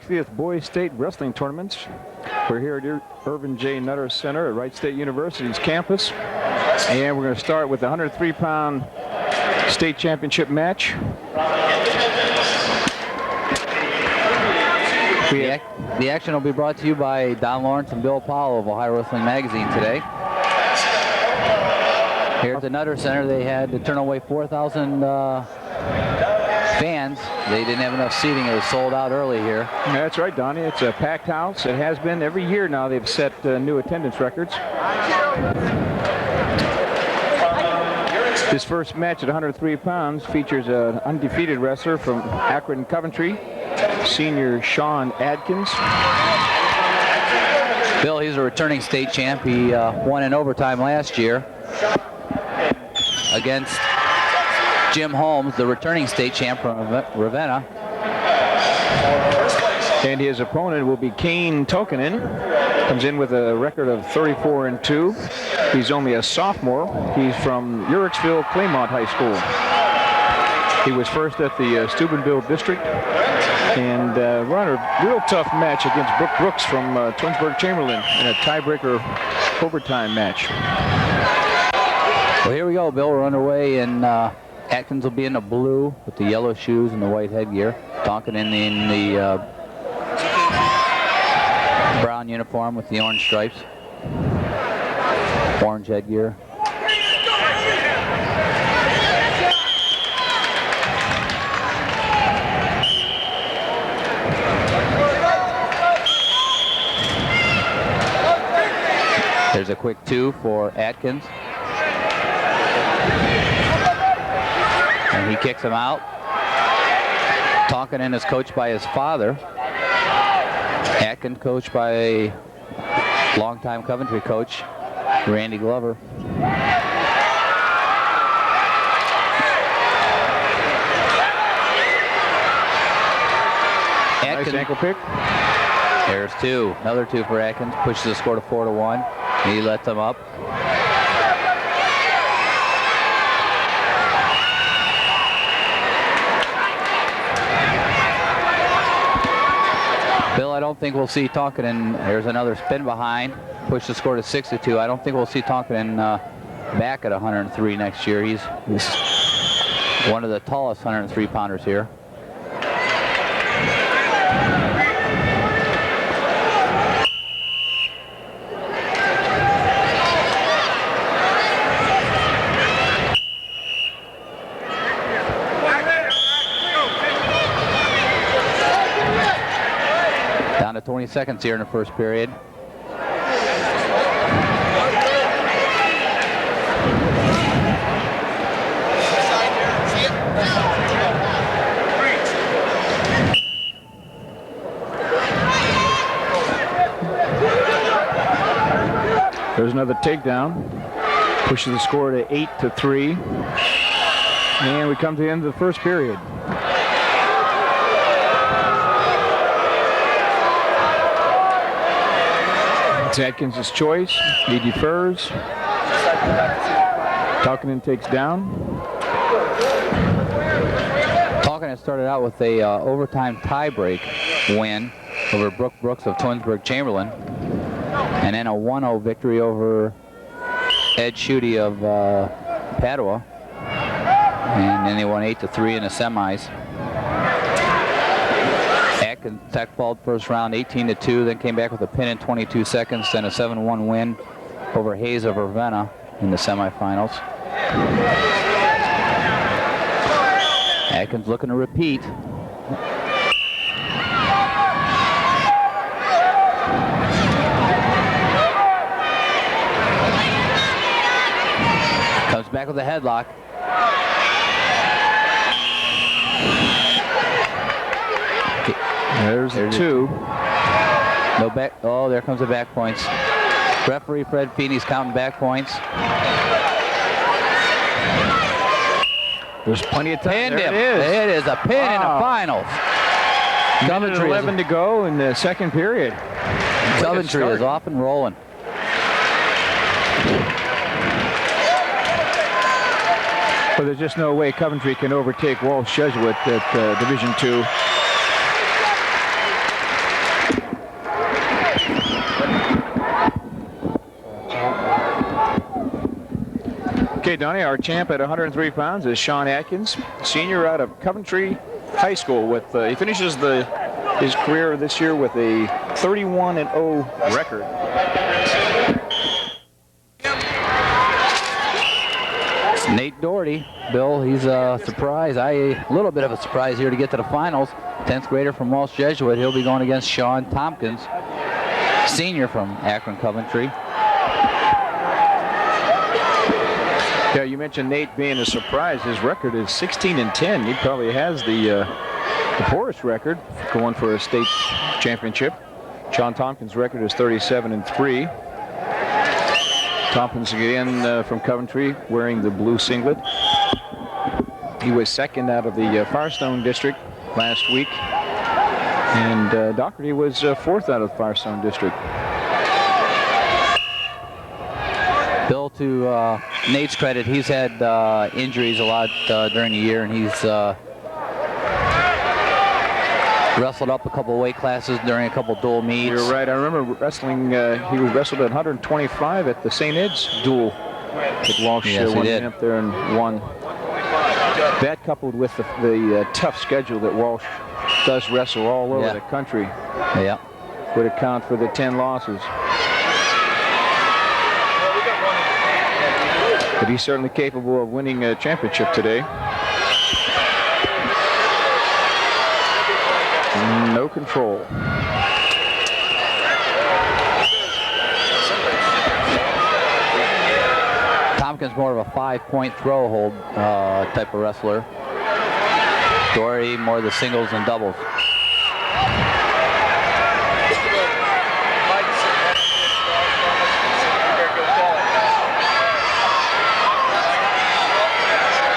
60th Boys State Wrestling Tournaments. We're here at Irvin J. Nutter Center at Wright State University's campus. And we're going to start with the 103-pound state championship match. The action will be brought to you by Don Lawrence and Bill Powell of Ohio Wrestling Magazine today. Here at the Nutter Center, they had to turn away 4,000 fans. They didn't have enough seating. It was sold out early here. That's right, Donnie. It's a packed house. It has been every year now. They've set new attendance records. This first match at 103 pounds features an undefeated wrestler from Akron, Coventry, senior Sean Adkins. Bill, he's a returning state champ. He won in overtime last year against Jim Holmes, the returning state champ from Ravenna. And his opponent will be Kane Tokinen. Comes in with a record of 34-2. He's only a sophomore. He's from Uricksville Claymont High School. He was first at the Steubenville District and run a real tough match against Brooke Brooks from Twinsburg Chamberlain in a tiebreaker overtime match. Well, here we go, Bill. We're underway, and Atkins will be in the blue with the yellow shoes and the white headgear. Tokinen in the brown uniform with the orange stripes. Orange headgear. There's a quick 2 for Atkins. And he kicks him out. Tokinen is coached by his father. Atkins coached by a longtime Coventry coach, Randy Glover. Nice ankle pick. There's 2. Another 2 for Atkins. Pushes the score to 4-1. He lets them up. Bill, I don't think we'll see Tokinen. There's another spin behind. Push the score to 6-2. I don't think we'll see Tokinen back at 103 next year. He's one of the tallest 103-pounders here. Down to 20 seconds here in the first period. There's another takedown. Pushes the score to 8-3. And we come to the end of the first period. It's Atkins' choice. He defers. Tokinen takes down. Tokinen started out with a overtime tiebreak win over Brooke Brooks of Twinsburg Chamberlain, and then a 1-0 victory over Ed Schutte of Padua, and then they won 8-3 in the semis. Atkins tech-balled first round 18-2, then came back with a pin in 22 seconds, then a 7-1 win over Hayes of Ravenna in the semifinals. Atkins looking to repeat. Comes back with a headlock. There's 2. No back. Oh, there comes the back points. Referee Fred Feeney's counting back points. There's plenty of time. Pinned him. It is a pin in the finals. Coventry 11 to go in the second period. Coventry is off and rolling. But there's just no way Coventry can overtake Walsh Jesuit at Division II. Okay, Donnie, our champ at 103 pounds is Sean Atkins, senior out of Coventry High School. He finishes his career this year with a 31-0 record. Nate Doherty, Bill, he's a surprise. A little bit of a surprise here to get to the finals. 10th grader from Walsh Jesuit. He'll be going against Sean Tompkins, senior from Akron Coventry. Yeah, you mentioned Nate being a surprise. His record is 16-10. He probably has the poorest record going for a state championship. Sean Tompkins' record is 37-3. Tompkins again from Coventry, wearing the blue singlet. He was second out of the Firestone district last week, and Doherty was fourth out of the Firestone district. Bill, to Nate's credit, he's had injuries a lot during the year, and he's wrestled up a couple weight classes during a couple dual meets. You're right. I remember wrestling. He was wrestled at 125 at the St. Ed's duel that Walsh went up there and won. That coupled with the tough schedule that Walsh does wrestle all over the country would account for the 10 losses. But he's certainly capable of winning a championship today. No control. Tompkins more of a 5-point throw hold type of wrestler. Doherty more the singles and doubles.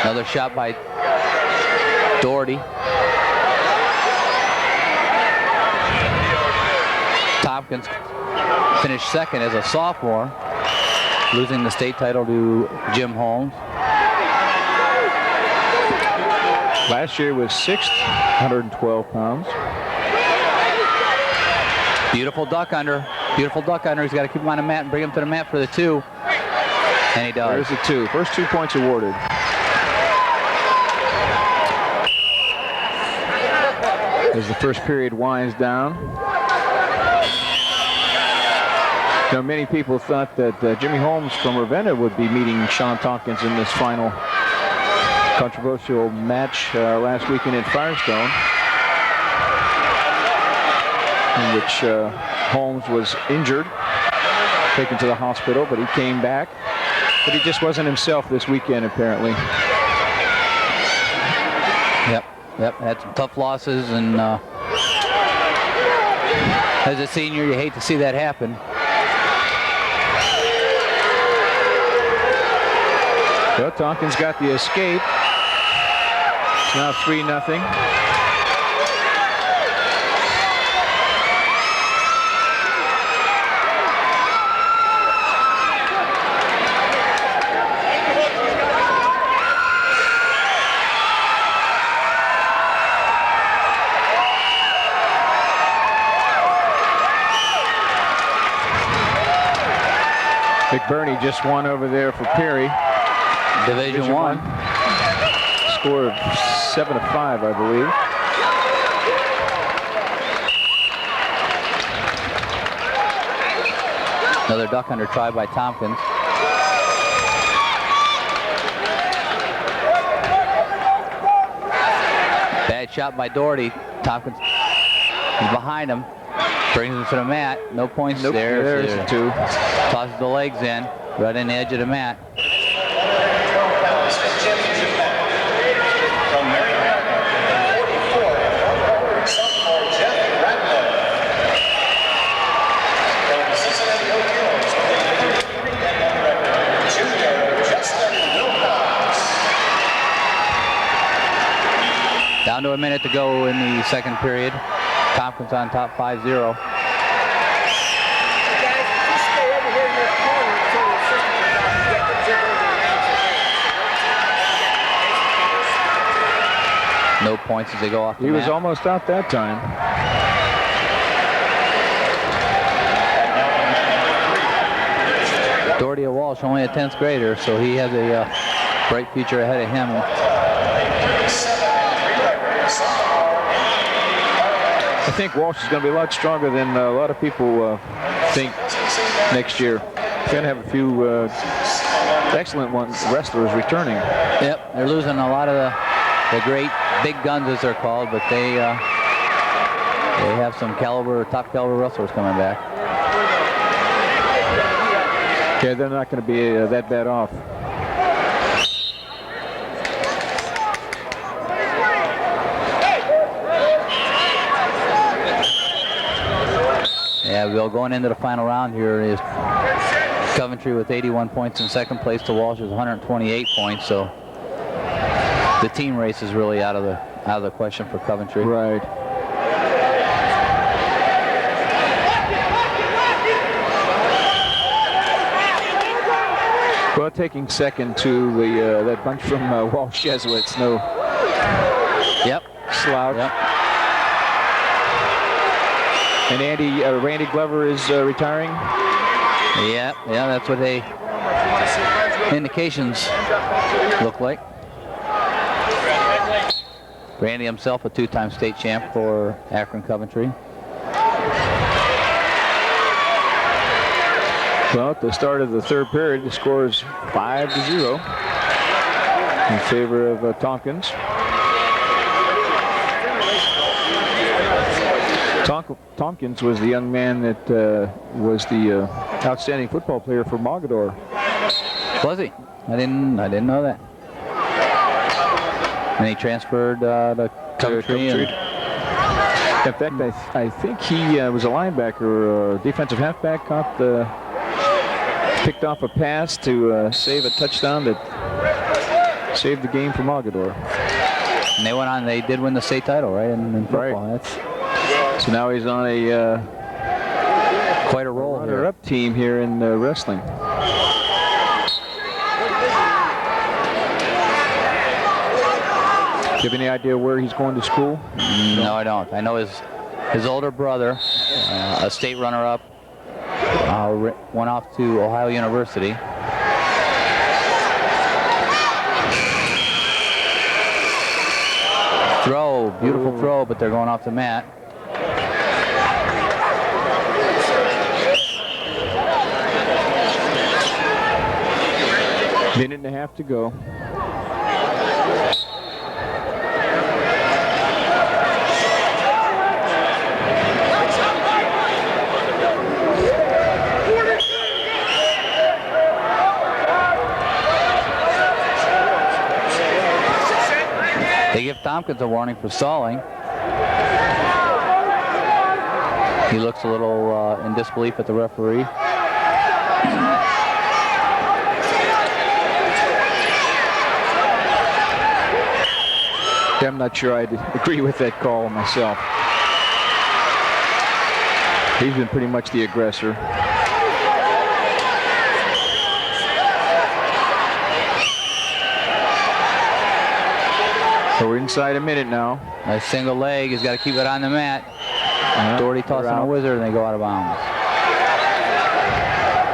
Another shot by Doherty. Tompkins finished second as a sophomore, losing the state title to Jim Holmes. Last year was 6th, 112 pounds. Beautiful duck under. Beautiful duck under. He's got to keep him on the mat and bring him to the mat for the 2. And he does. There's the 2. First 2 points awarded. As the first period winds down. Now, many people thought that Jimmy Holmes from Ravenna would be meeting Sean Tompkins in this final controversial match last weekend at Firestone, in which Holmes was injured, taken to the hospital, but he came back. But he just wasn't himself this weekend, apparently. Yep, had some tough losses, and as a senior, you hate to see that happen. Well, Tompkins got the escape. It's now 3-0. McBurney just won over there for Perry. Division one. Score of 7-5, I believe. Another duck under try by Tompkins. Bad shot by Doherty. Tompkins is behind him. Brings him to the mat. No points there. There's the 2. Tosses the legs in. Right in the edge of the mat. Down to a minute to go in the second period. Tompkins on top 5-0. No points as they go off the mat. He was mat. almost out that time. Doherty Walsh, only a 10th grader, so he has a bright future ahead of him. I think Walsh is going to be a lot stronger than a lot of people think next year. He's going to have a few excellent wrestlers returning. Yep, they're losing a lot of the great big guns, as they're called, but they have some top caliber wrestlers coming back. Yeah, they're not going to be that bad off. Yeah, Bill, going into the final round here is Coventry with 81 points in second place to Walsh's 128 points. So the team race is really out of the question for Coventry. Right. Well, taking second to that bunch from Walsh Jesuits. No. Yep. Slouch. Yep. And Randy Glover is retiring. Yeah, that's what the indications look like. Randy himself, a two-time state champ for Akron Coventry. Well, at the start of the third period, the score is 5-0 in favor of Tompkins. Tompkins was the young man that was the outstanding football player for Mogador. Was he? I didn't know that. And he transferred to Coventry. In fact, I think he was a linebacker or defensive halfback. Picked off a pass to save a touchdown that saved the game for Mogador. And they went on. They did win the state title, right? In football. Right. So now he's on a quite a roll runner-up team here in wrestling. Do you have any idea where he's going to school? No, I don't. I know his older brother, a state runner-up, went off to Ohio University. Throw, beautiful throw, but they're going off the mat. Minute and a half to go. They give Tompkins a warning for stalling. He looks a little in disbelief at the referee. I'm not sure I'd agree with that call myself. He's been pretty much the aggressor. So we're inside a minute now. A single leg. He's got to keep it on the mat. Doherty tossing a wizard, and they go out of bounds.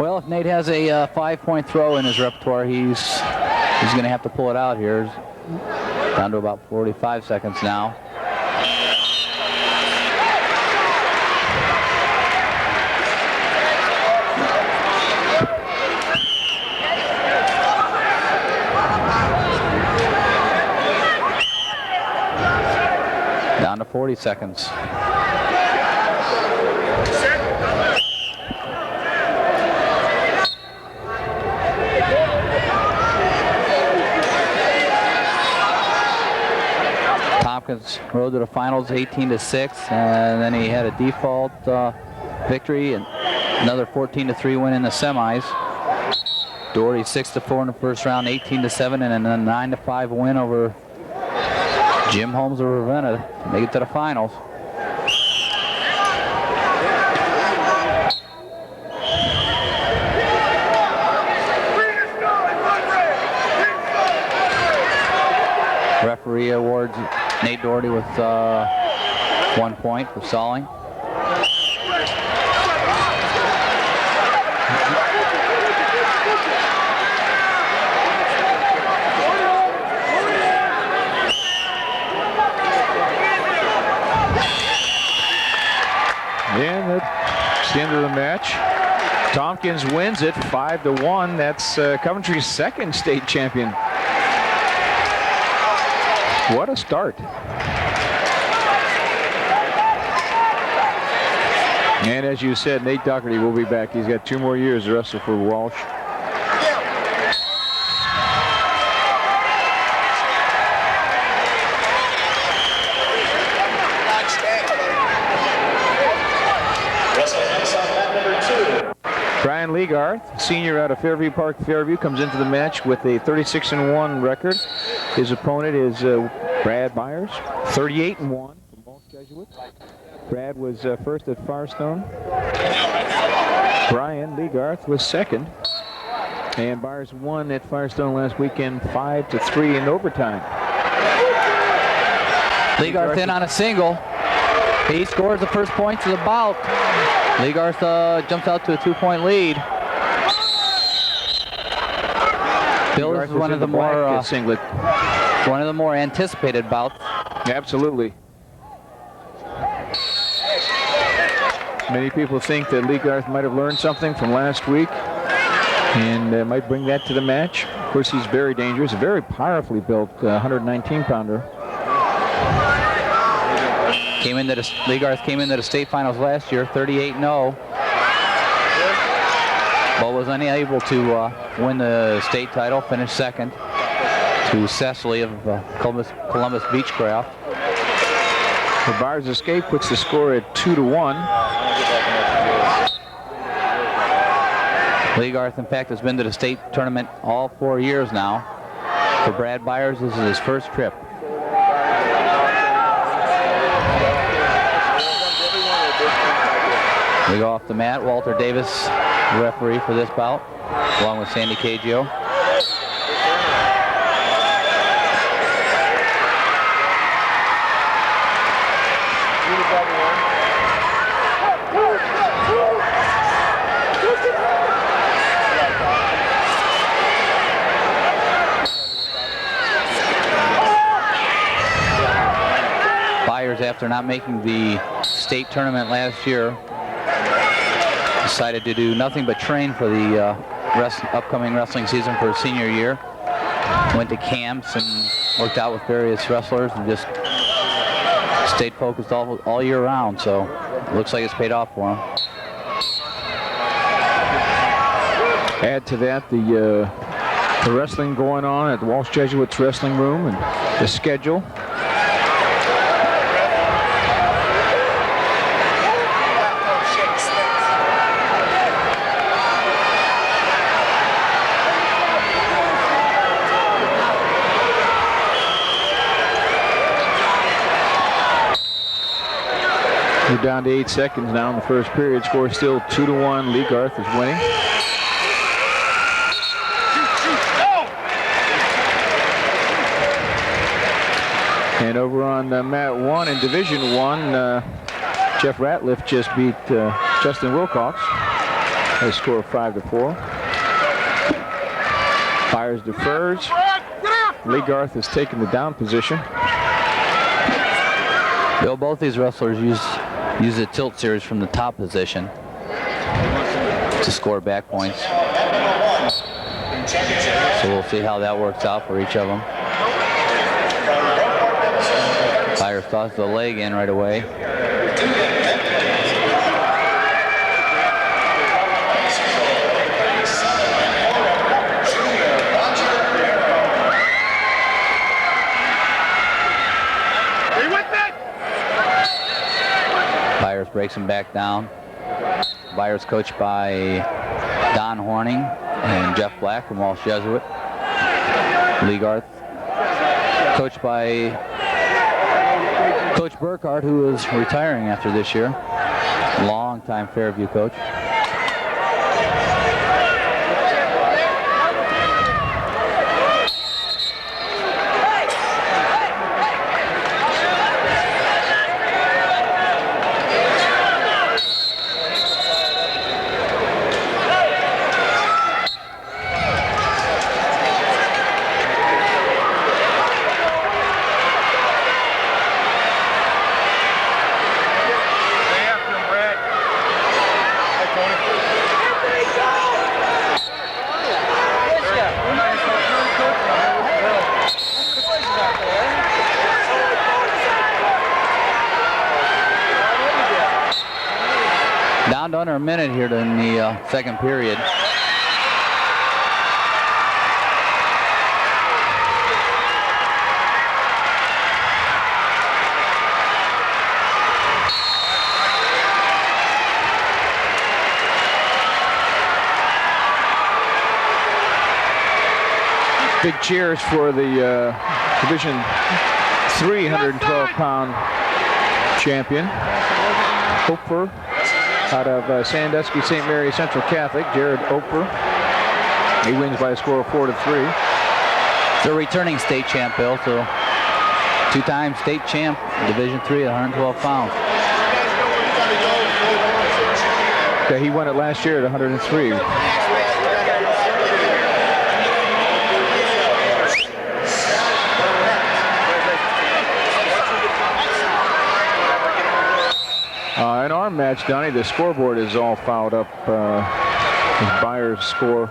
Well, if Nate has a 5-point throw in his repertoire, he's going to have to pull it out here. Down to about 45 seconds now. Down to 40 seconds. Tompkins rode to the finals 18-6, and then he had a default victory and another 14-3 win in the semis. Doherty 6-4 in the first round, 18-7, and then a 9-5 win over Jim Holmes of Ravenna to make it to the finals. Referee awards Nate Doherty with 1 point for stalling. Tompkins wins it 5-1. That's Coventry's second state champion. What a start. And as you said, Nate Doherty will be back. He's got 2 more years to wrestle for Walsh. Brian Leagarth, senior out of Fairview Park, Fairview, comes into the match with a 36-1 record. His opponent is Brad Byers, 38-1 from Walsh Jesuit. Brad was first at Firestone. Brian Leagarth was second. And Byers won at Firestone last weekend 5-3 in overtime. Leagarth in on a single. He scores the first points of the bout. Leagarth jumps out to a 2-point lead. Bill, this is one of the more anticipated bouts. Absolutely. Many people think that Leagarth might have learned something from last week and might bring that to the match. Of course, he's very dangerous, a very powerfully built 119-pounder. Leagarth came into the state finals last year, 38-0, but was unable to win the state title, finished second to Cecily of Columbus Beechcraft. The Byers' escape puts the score at 2-1. Leagarth, in fact, has been to the state tournament all 4 years now. For Brad Byers, this is his first trip. We go off the mat. Walter Davis, referee for this bout, along with Sandy Cagio. Byers, after not making the state tournament last year, decided to do nothing but train for the upcoming wrestling season for his senior year. Went to camps and worked out with various wrestlers and just stayed focused all year round. So it looks like it's paid off for him. Add to that the wrestling going on at the Walsh Jesuits Wrestling Room and the schedule. We're down to 8 seconds now in the first period. Score still 2-1. Leagarth is winning. And over on mat 1 in Division 1, Jeff Ratliff just beat Justin Wilcox at a score of 5-4. Byers defers. Leagarth has taken the down position. Bill, both these wrestlers use the tilt series from the top position to score back points. So we'll see how that works out for each of them. Byers tosses the leg in right away. Byers breaks him back down. Byers coached by Don Horning and Jeff Black from Walsh Jesuit. Leagarth coached by Coach Burkhardt, who is retiring after this year. Long-time Fairview coach. minute here in the second period. Big cheers for the Division 312-pound champion, Oper, out of Sandusky St. Mary Central Catholic, Jared Oper. He wins by a score of 4-3. They're returning state champ, Bill, so two-time state champ, Division 3 at 112 pounds. Okay, he won it last year at 103. In our match, Donnie, the scoreboard is all fouled up. Byers' score.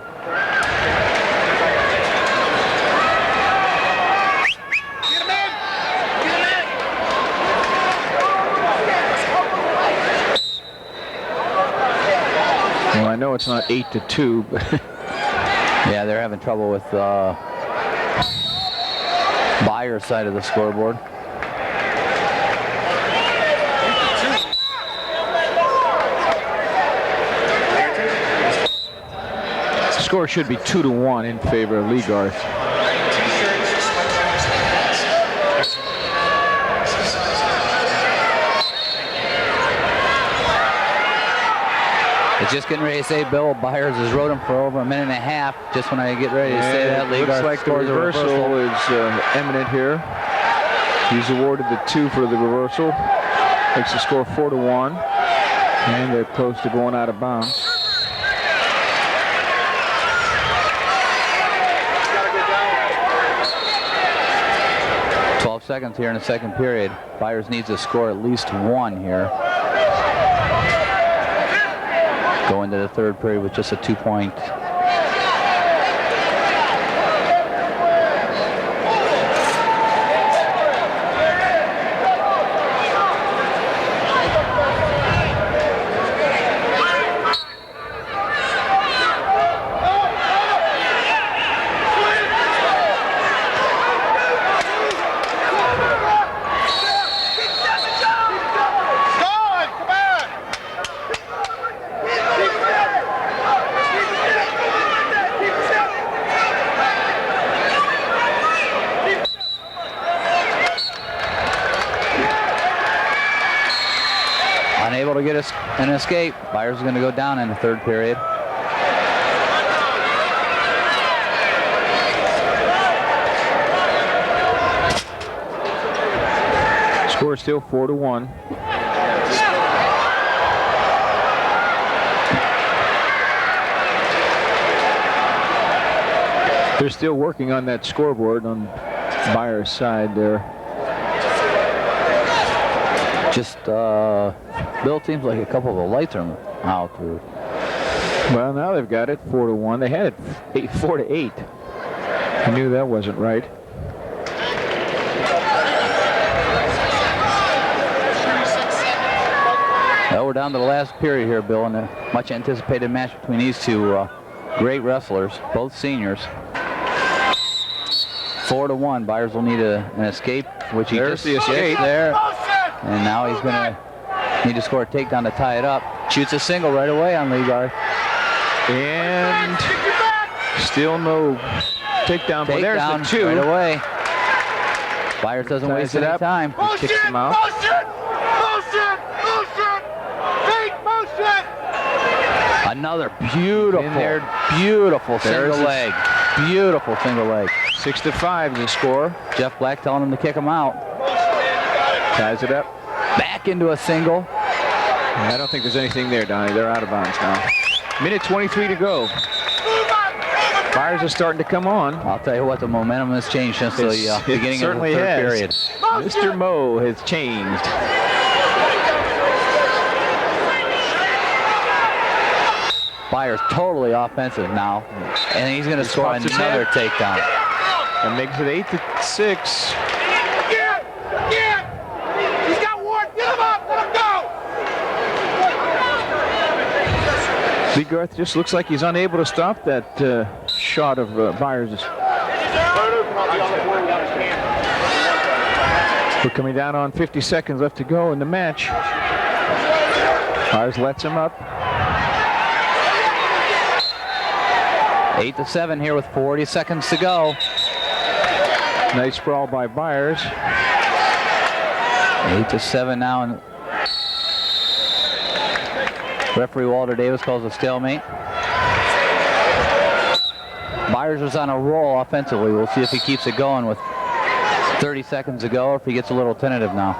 Well, I know it's not 8-2, but yeah, they're having trouble with Byers' side of the scoreboard. Score should be 2-1 in favor of Lee Garth. It's just getting ready to say, Bill, Byers has rode him for over a minute and a half. Just when I get ready to say that, Lee Garth looks like the reversal is imminent here. He's awarded the 2 for the reversal. Makes the score 4-1, and they're close to going out of bounds. 12 seconds here in the second period. Byers needs to score at least 1 here. Go into the third period with just a 2-point. Unable to get an escape. Byers is going to go down in the third period. Score still 4-1. They're still working on that scoreboard on Byers' side there. Just, Bill, seems like a couple of the lights are out. Well, now they've got it 4-1. They had it 4-8. I knew that wasn't right. Well, we're down to the last period here, Bill, in a much anticipated match between these two great wrestlers, both seniors. 4-1. Byers will need an escape, which he There's just the escape there. And now he's going to need to score a takedown to tie it up. Shoots a single right away on Lee Garth. And still no takedown, but there's the 2. Right away. Byers doesn't waste any time. He kicks him out. Another beautiful single leg. Beautiful single leg. 6-5 is the score. Jeff Black telling him to kick him out. Ties it up. Back into a single. I don't think there's anything there, Donnie. They're out of bounds now. Minute 23 to go. Byers are starting to come on. I'll tell you what, the momentum has changed since the beginning of the third period. Mr. Moe has changed. Byers totally offensive now, and he's going to score another takedown. And makes it 8-6. He's got one. Get him up. Let him go. Lee Garth just looks like he's unable to stop that shot of Byers'. We're coming down on 50 seconds left to go in the match. Byers lets him up. 8-7 here with 40 seconds to go. Nice sprawl by Byers. 8-7 now, and referee Walter Davis calls a stalemate. Byers was on a roll offensively. We'll see if he keeps it going with 30 seconds to go, or if he gets a little tentative now.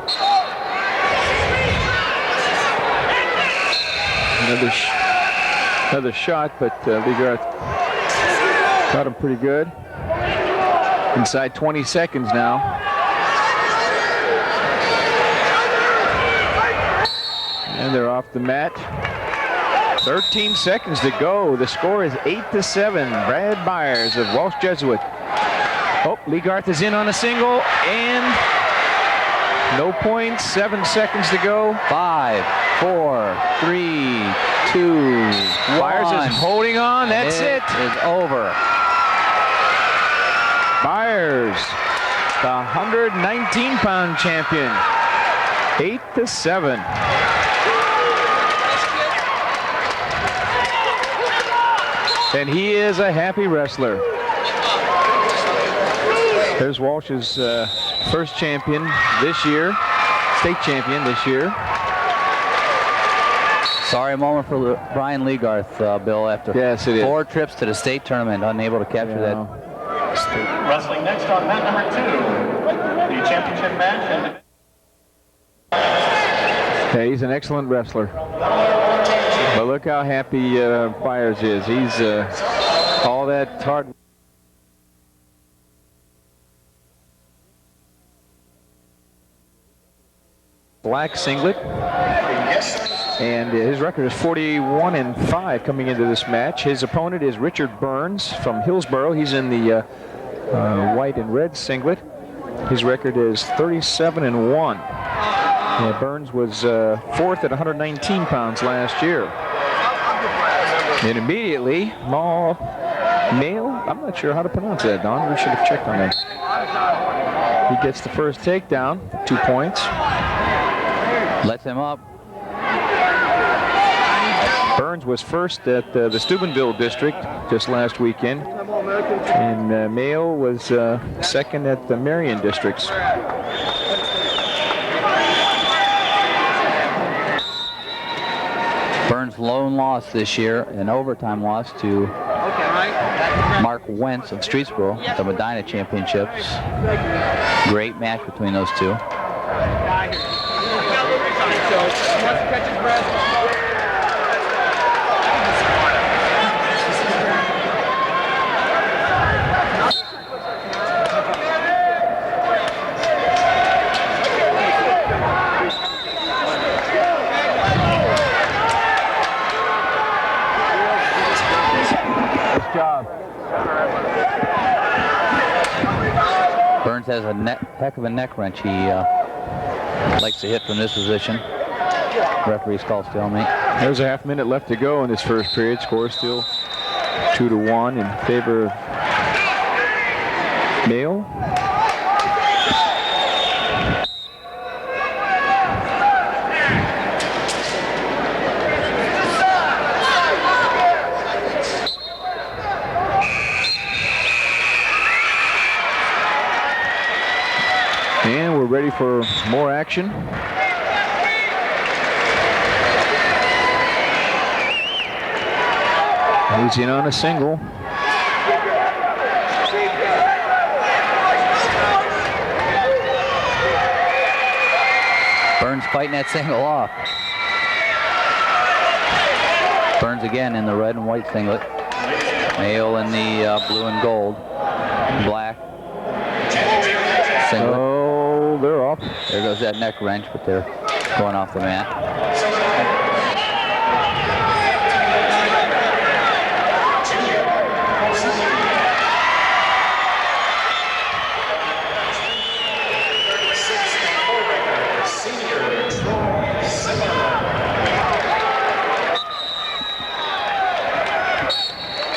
Another shot, but Lee Garth got him pretty good. Inside 20 seconds now. And they're off the mat. 13 seconds to go. The score is 8-7. Brad Byers of Walsh Jesuit. Oh, Lee Garth is in on a single, and no points. 7 seconds to go. 5, 4, 3, 2, 1. Byers is holding on. That's it. It is over. Byers, the 119-pound champion. 8-7. And he is a happy wrestler. There's Walsh's first champion this year, state champion this year. Sorry moment for Brian Lee Garth, Bill, after Yes, it is. 4 trips to the state tournament, unable to capture that. Wrestling next on mat number 2, the championship match. Yeah, he's an excellent wrestler. But look how happy Byers is. He's all that hard. Black singlet. And his record is 41-5 coming into this match. His opponent is Richard Burns from Hillsboro. He's in the white and red singlet. His record is 37-1. Yeah, Burns was fourth at 119 pounds last year. And immediately, Male, I'm not sure how to pronounce that, Don. We should have checked on that. He gets the first takedown, 2 points. Lets him up. Burns was first at the Steubenville district just last weekend. And Male was second at the Marion districts. Burns' lone loss this year, an overtime loss to Mark Wentz of Streetsboro, the Medina Championships. Great match between those two. Burns has a heck of a neck wrench. He likes to hit from this position. Referee's call stalemate. There's a half minute left to go in this first period. Score still 2-1 in favor of Male. And we're ready for more action. He's in on a single. Burns fighting that single off. Burns again in the red and white singlet. Male in the blue and gold. Black singlet. Oh, they're off. There goes that neck wrench, but they're going off the mat.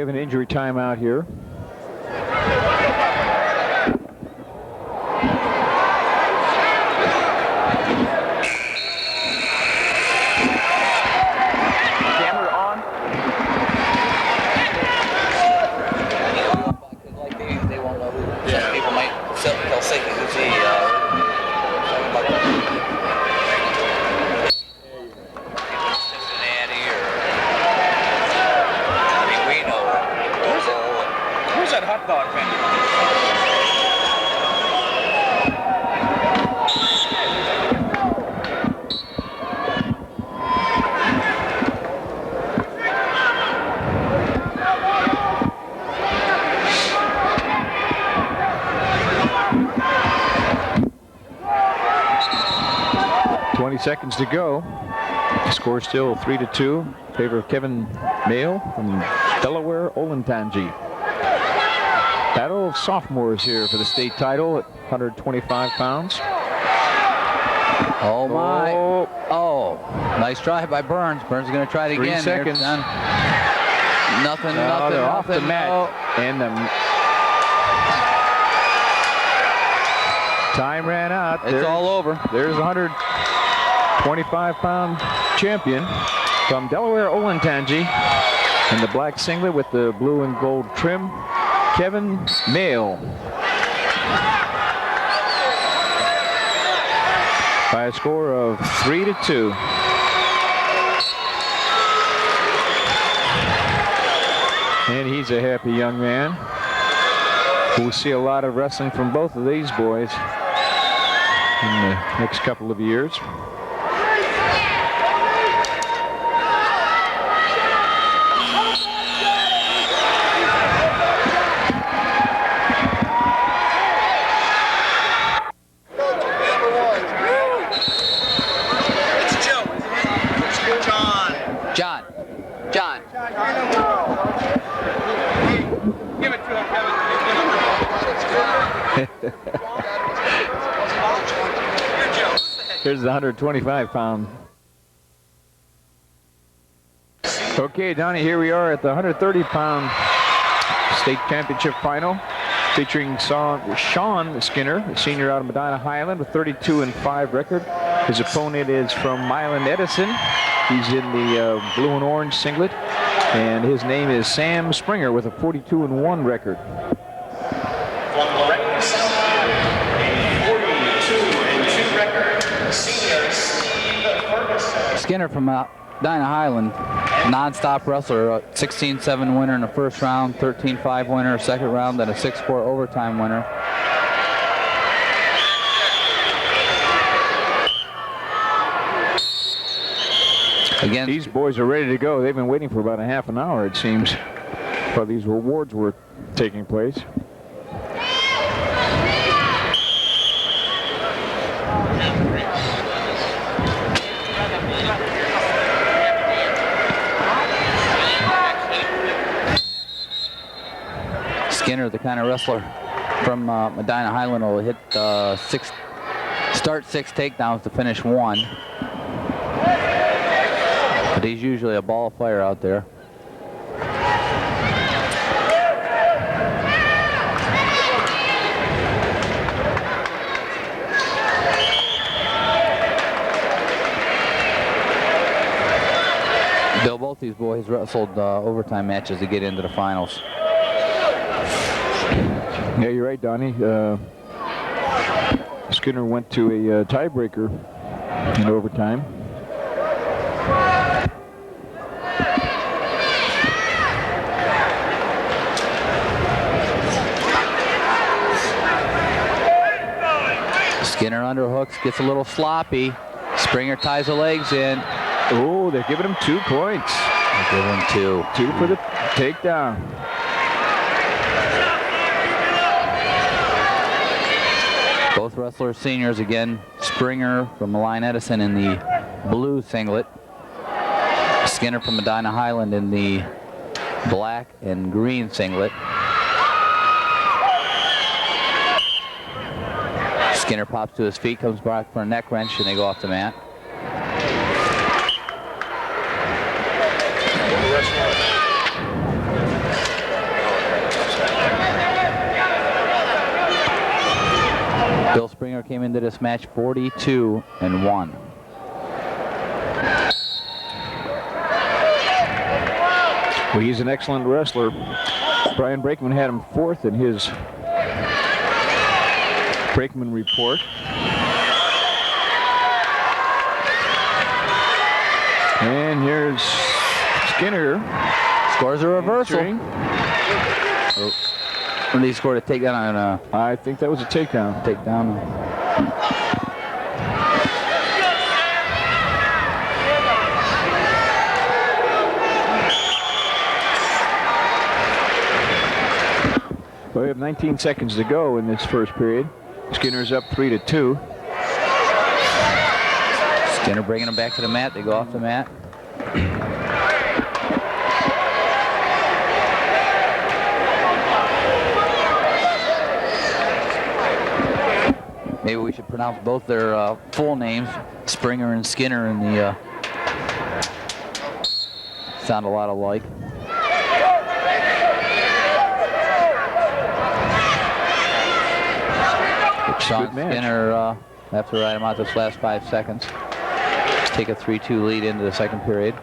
have an injury timeout here. Camera on. They won't know who. Some people might they'll say who's he. Cincinnati or I mean, we know. Who's that hot dog vendor? 20 seconds to go. The score still 3-2 in favor of Kevin Mayle from Delaware Olentangy. Battle of sophomores here for the state title at 125 pounds. Oh my. Oh, Oh, nice try by Burns. Burns is going to try it 3 again. seconds. They're done. Nothing, no, nothing, they're off the nothing. mat. No. And the time ran out. It's all over. There's a 125-pound champion from Delaware Olentangy in the black singlet with the blue and gold trim, Kevin Mayle. By a score of 3-2. And he's a happy young man. We'll see a lot of wrestling from both of these boys in the next couple of years. John. Give it to him, Kevin. Here's the 125-pound. Okay, Donnie, here we are at the 130-pound state championship final, featuring Sean Skinner, a senior out of Medina Highland with 32-5 record. His opponent is from Milan Edison. He's in the blue and orange singlet, and his name is Sam Springer with a 42-1 record. Skinner from Medina Highland, non-stop wrestler, 16-7 winner in the first round, 13-5 winner second round, then a 6-4 overtime winner. Again, These boys are ready to go. They've been waiting for about a half an hour, it seems, while these awards were taking place. Skinner, the kind of wrestler from Medina Highland, will hit start 6 takedowns to finish 1. But he's usually a ball of fire out there. Bill, both these boys wrestled overtime matches to get into the finals. Yeah, you're right, Donnie. Skinner went to a tiebreaker in overtime. Skinner underhooks, gets a little sloppy. Springer ties the legs in. Oh, they're giving him 2 points. They give him 2. 2 for the takedown. Both wrestlers seniors again. Springer from Milan Edison in the blue singlet. Skinner from Medina Highland in the black and green singlet. Skinner pops to his feet, comes back for a neck wrench, and they go off the mat. Springer came into this match 42-1. Well, he's an excellent wrestler. Brian Brakeman had him 4th in his Brakeman report. And here's Skinner. Scores a reversal. Entering. When he scored a takedown on a I think that was a takedown. takedown. Well, we have 19 seconds to go in this first period. Skinner's up 3-2. Skinner bringing him back to the mat. They go off the mat. Maybe we should pronounce both their full names, Springer and Skinner, in the sound a lot alike. Sean Skinner have to ride him out this last 5 seconds. Take a 3-2 lead into the second period.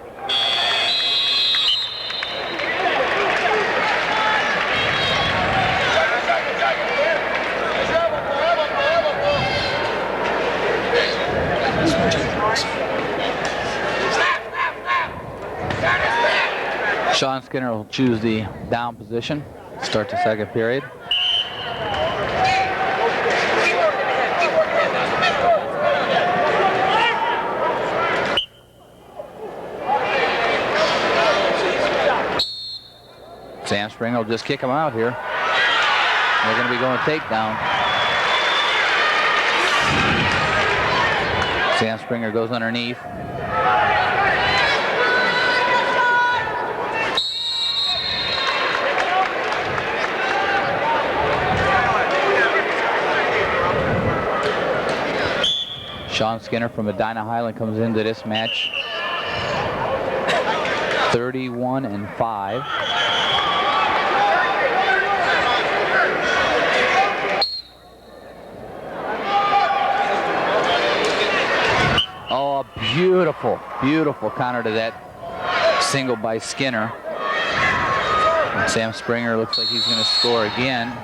Sean Skinner will choose the down position, start the second period. Sam Springer will just kick him out here. They're going to be going takedown. Sam Springer goes underneath. Sean Skinner from Medina Highland comes into this match 31-5. Oh, a beautiful, beautiful counter to that single by Skinner. And Sam Springer looks like he's going to score again.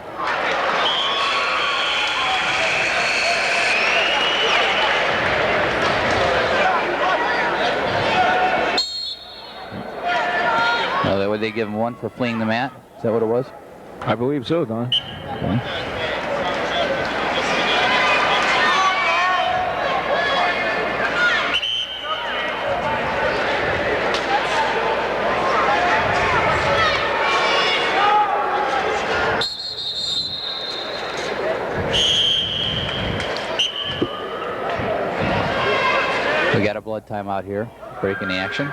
Would they give him one for fleeing the mat? Is that what it was? I believe so, Don. Okay. We got a blood timeout here, breaking the action.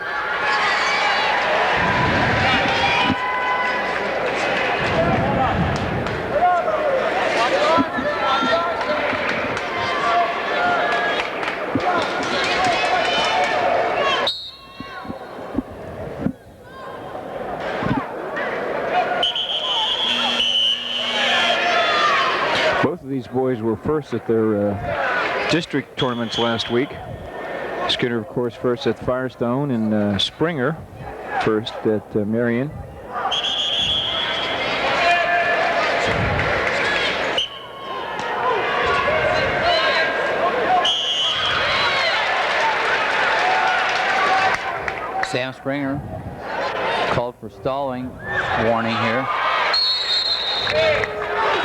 Both of these boys were first at their district tournaments last week. Skinner, of course, first at Firestone, and Springer first at Marion. Sam Springer called for stalling warning here.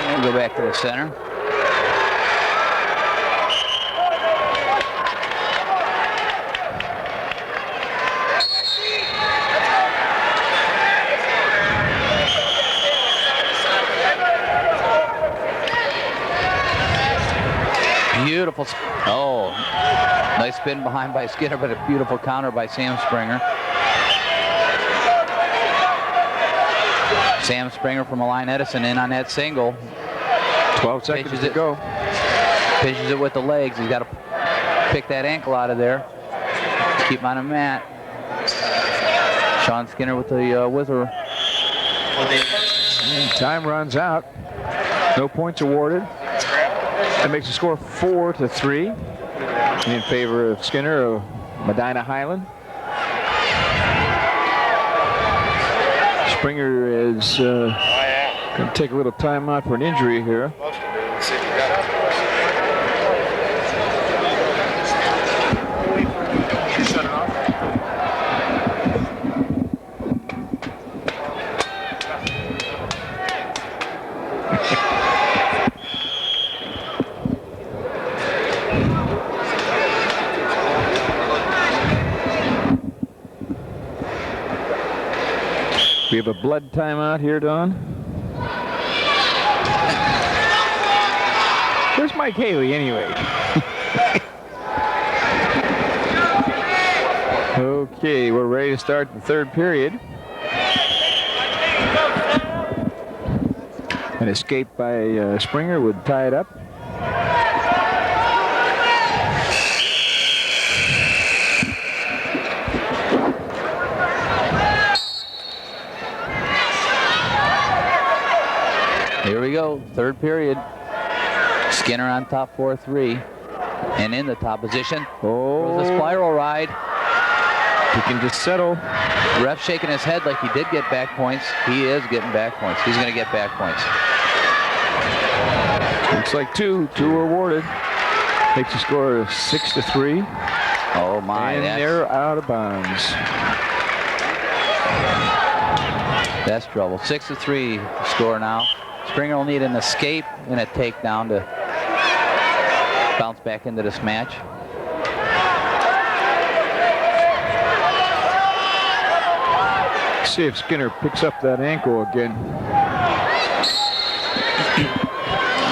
And go back to the center. Beautiful. Oh, nice spin behind by Skinner, but a beautiful counter by Sam Springer. Sam Springer from Align Edison in on that single. 12 seconds to go. Pitches it with the legs. He's got to pick that ankle out of there. Keep him on the mat. Sean Skinner with the whizzer. Time runs out. No points awarded. That makes the score 4-3 in favor of Skinner of Medina Highland. Springer is going to take a little time out for an injury here. We have a blood timeout here, Don. Where's Mike Haley, anyway? Okay, we're ready to start the third period. An escape by Springer would tie it up. Here we go, third period. Skinner on top 4-3 and in the top position. Oh, Throws a spiral ride. he can just settle. Ref shaking his head like he did get back points. He is getting back points. He's going to get back points. Looks like two were awarded. Makes the score of 6-3. Oh my, And they're out of bounds. That's trouble. 6-3 score now. Springer will need an escape and a takedown to bounce back into this match. See if Skinner picks up that ankle again.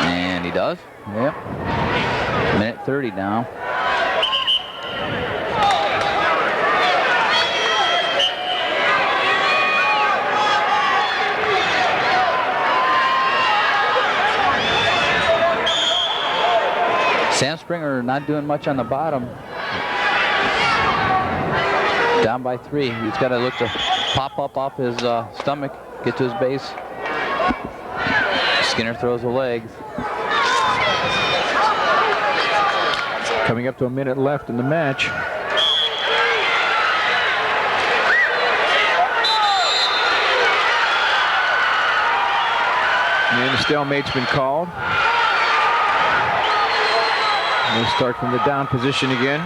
And he does. Yep. Minute 30 now. Sam Springer not doing much on the bottom. Down by 3. He's got to look to pop up off his stomach, get to his base. Skinner throws the legs. Coming up to a minute left in the match. And a stalemate's been called. We'll start from the down position again.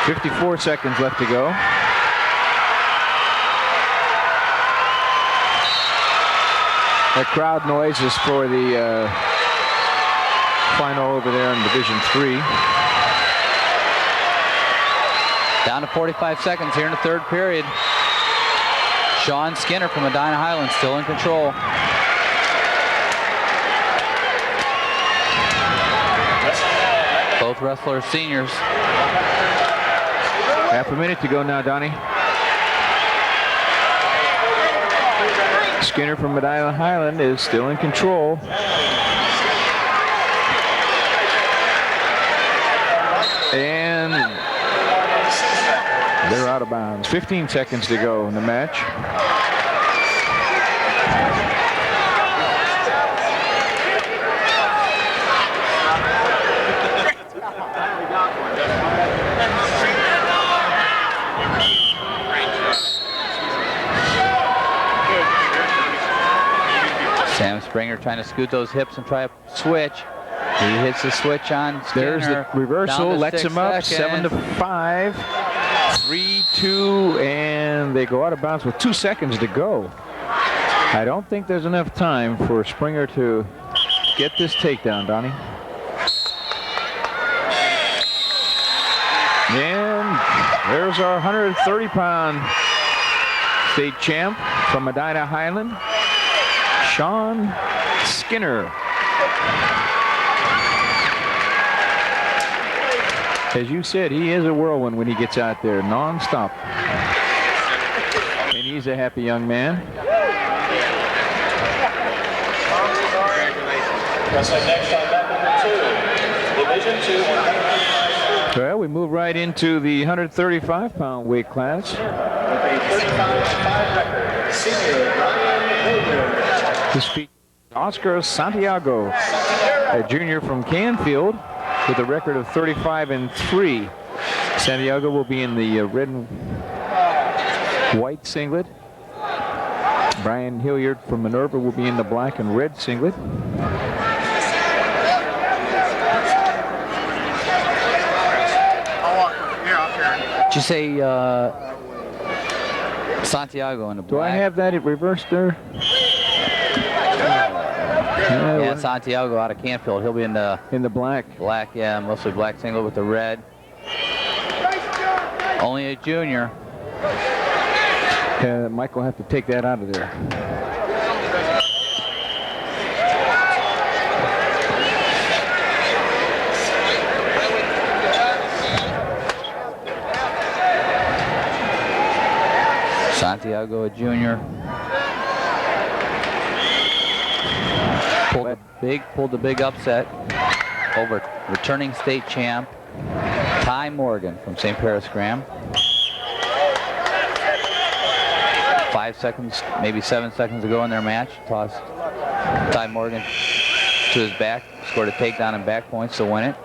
54 seconds left to go. That crowd noise is for the final over there in Division 3. Down to 45 seconds here in the third period. Sean Skinner from Medina Highlands still in control. Both wrestlers seniors. Half a minute to go now, Donnie. Skinner from Medina Highland is still in control. And they're out of bounds. 15 seconds to go in the match. Sam Springer trying to scoot those hips and try a switch. He hits the switch on Skinner. There's the reversal, lets him up, 7-5, 3-2, and they go out of bounds with 2 seconds to go. I don't think there's enough time for Springer to get this takedown, Donnie. And there's our 130-pound state champ from Medina Highland, Sean Skinner. As you said, he is a whirlwind when he gets out there, non-stop. And he's a happy young man. Wrestling next on mat number 2, Division 2. Well, we move right into the 135-pound weight class. With a 35-5 record, senior Ryan Hilliard. This feat Oscar Santiago, a junior from Canfield with a record of 35-3. Santiago will be in the red and white singlet. Brian Hilliard from Minerva will be in the black and red singlet. Did you say Santiago in the black? Do I have that in reverse there? Yeah, Santiago out of Canfield. He'll be in the black. Black, yeah, mostly black singlet with the red. Only a junior. Mike will have to take that out of there. Santiago, a junior. Pulled the big upset over returning state champ Ty Morgan from St. Paris Graham. 5 seconds, maybe 7 seconds ago in their match, tossed Ty Morgan to his back, scored a takedown and back points to win it.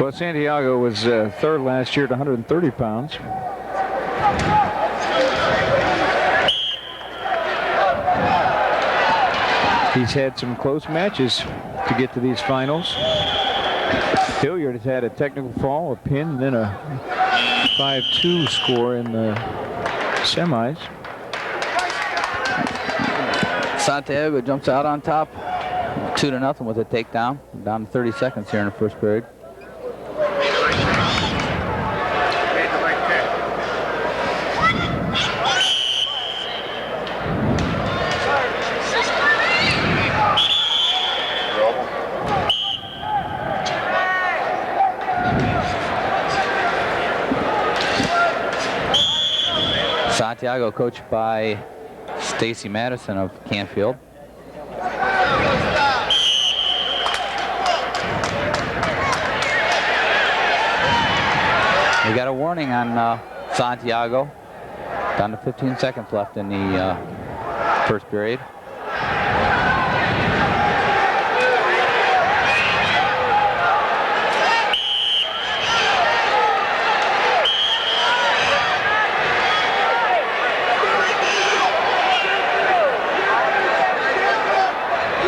Well, Santiago was third last year at 130 pounds. He's had some close matches to get to these finals. Hilliard has had a technical fall, a pin, and then a 5-2 score in the semis. Santiago jumps out on top, 2-0 with a takedown. Down to 30 seconds here in the first period. Santiago coached by Stacy Madison of Canfield. We got a warning on Santiago. Down to 15 seconds left in the first period.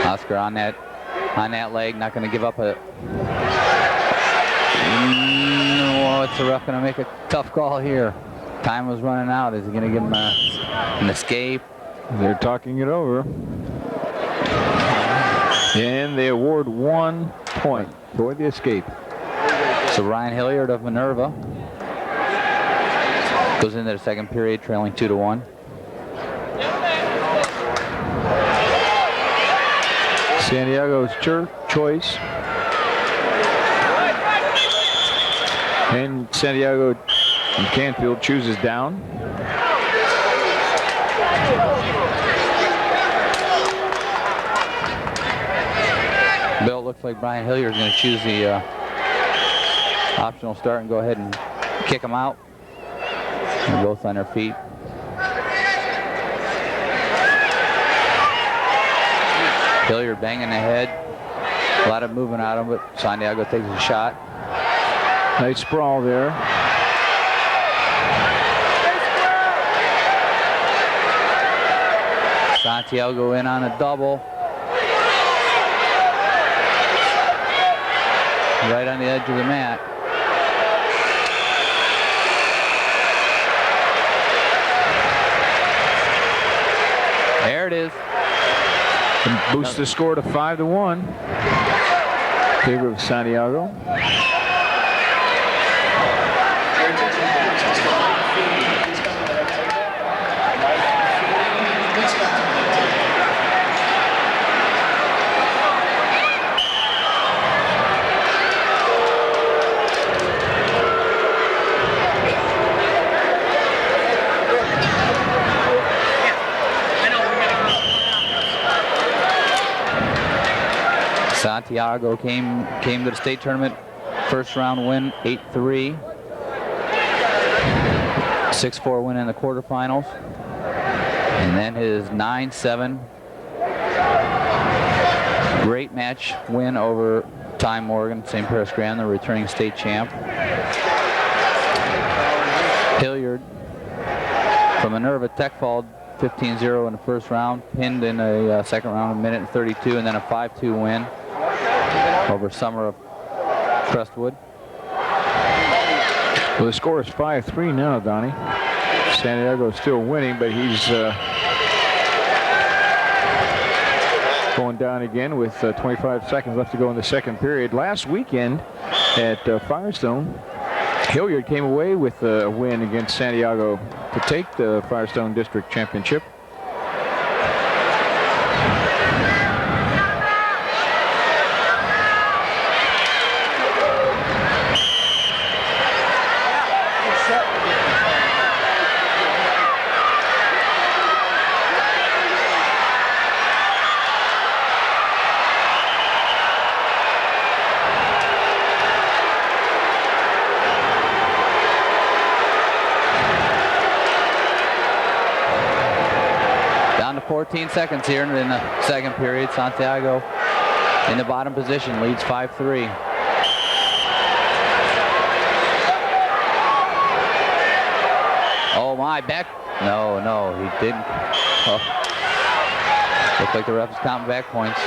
Oscar on that leg, not going to give up a. Oh, it's a ref going to make a tough call here. Time was running out. Is he going to give him an escape? They're talking it over. And they award 1 point for the escape. So Ryan Hilliard of Minerva goes into the second period trailing 2-1. Santiago's choice. And Santiago from Canfield chooses down. Bill, looks like Brian Hilliard is going to choose the optional start and go ahead and kick him out. They're both on their feet. Hilliard banging the head. A lot of movement out of him, but Santiago takes a shot. Nice sprawl there. Santiago in on a double. Right on the edge of the mat. There it is. And boosts the score to 5-1 in favor of Santiago. Santiago came to the state tournament, first round win, 8-3. 6-4 win in the quarterfinals. And then his 9-7 Great match win over Ty Morgan, St. Paris Graham, the returning state champ. Hilliard from Minerva Tech followed 15-0 in the first round, pinned in a second round, 1:32, and then a 5-2 win over Summer of Crestwood. Well, the score is 5-3 now, Donnie. Santiago is still winning, but he's going down again with 25 seconds left to go in the second period. Last weekend at Firestone, Hilliard came away with a win against Santiago to take the Firestone District Championship. Down to 14 seconds here in the second period. Santiago in the bottom position, leads 5-3. Oh my, back. No, he didn't. Oh. Looked like the ref was counting back points.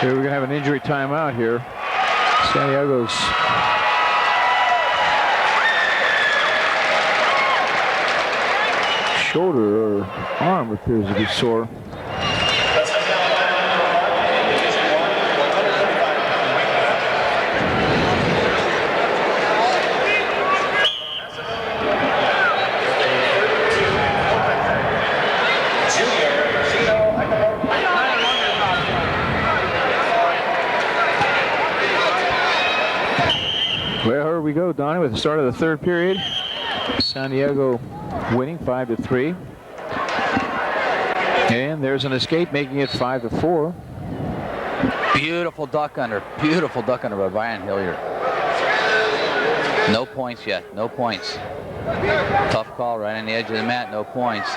Here we're going to have an injury timeout here. Santiago's shoulder or arm appears to be sore. Well, here we go, Donnie, with the start of the third period. Santiago winning 5-3. And there's an escape, making it 5-4. Beautiful duck under by Brian Hilliard. No points yet, no points. Tough call right on the edge of the mat, no points.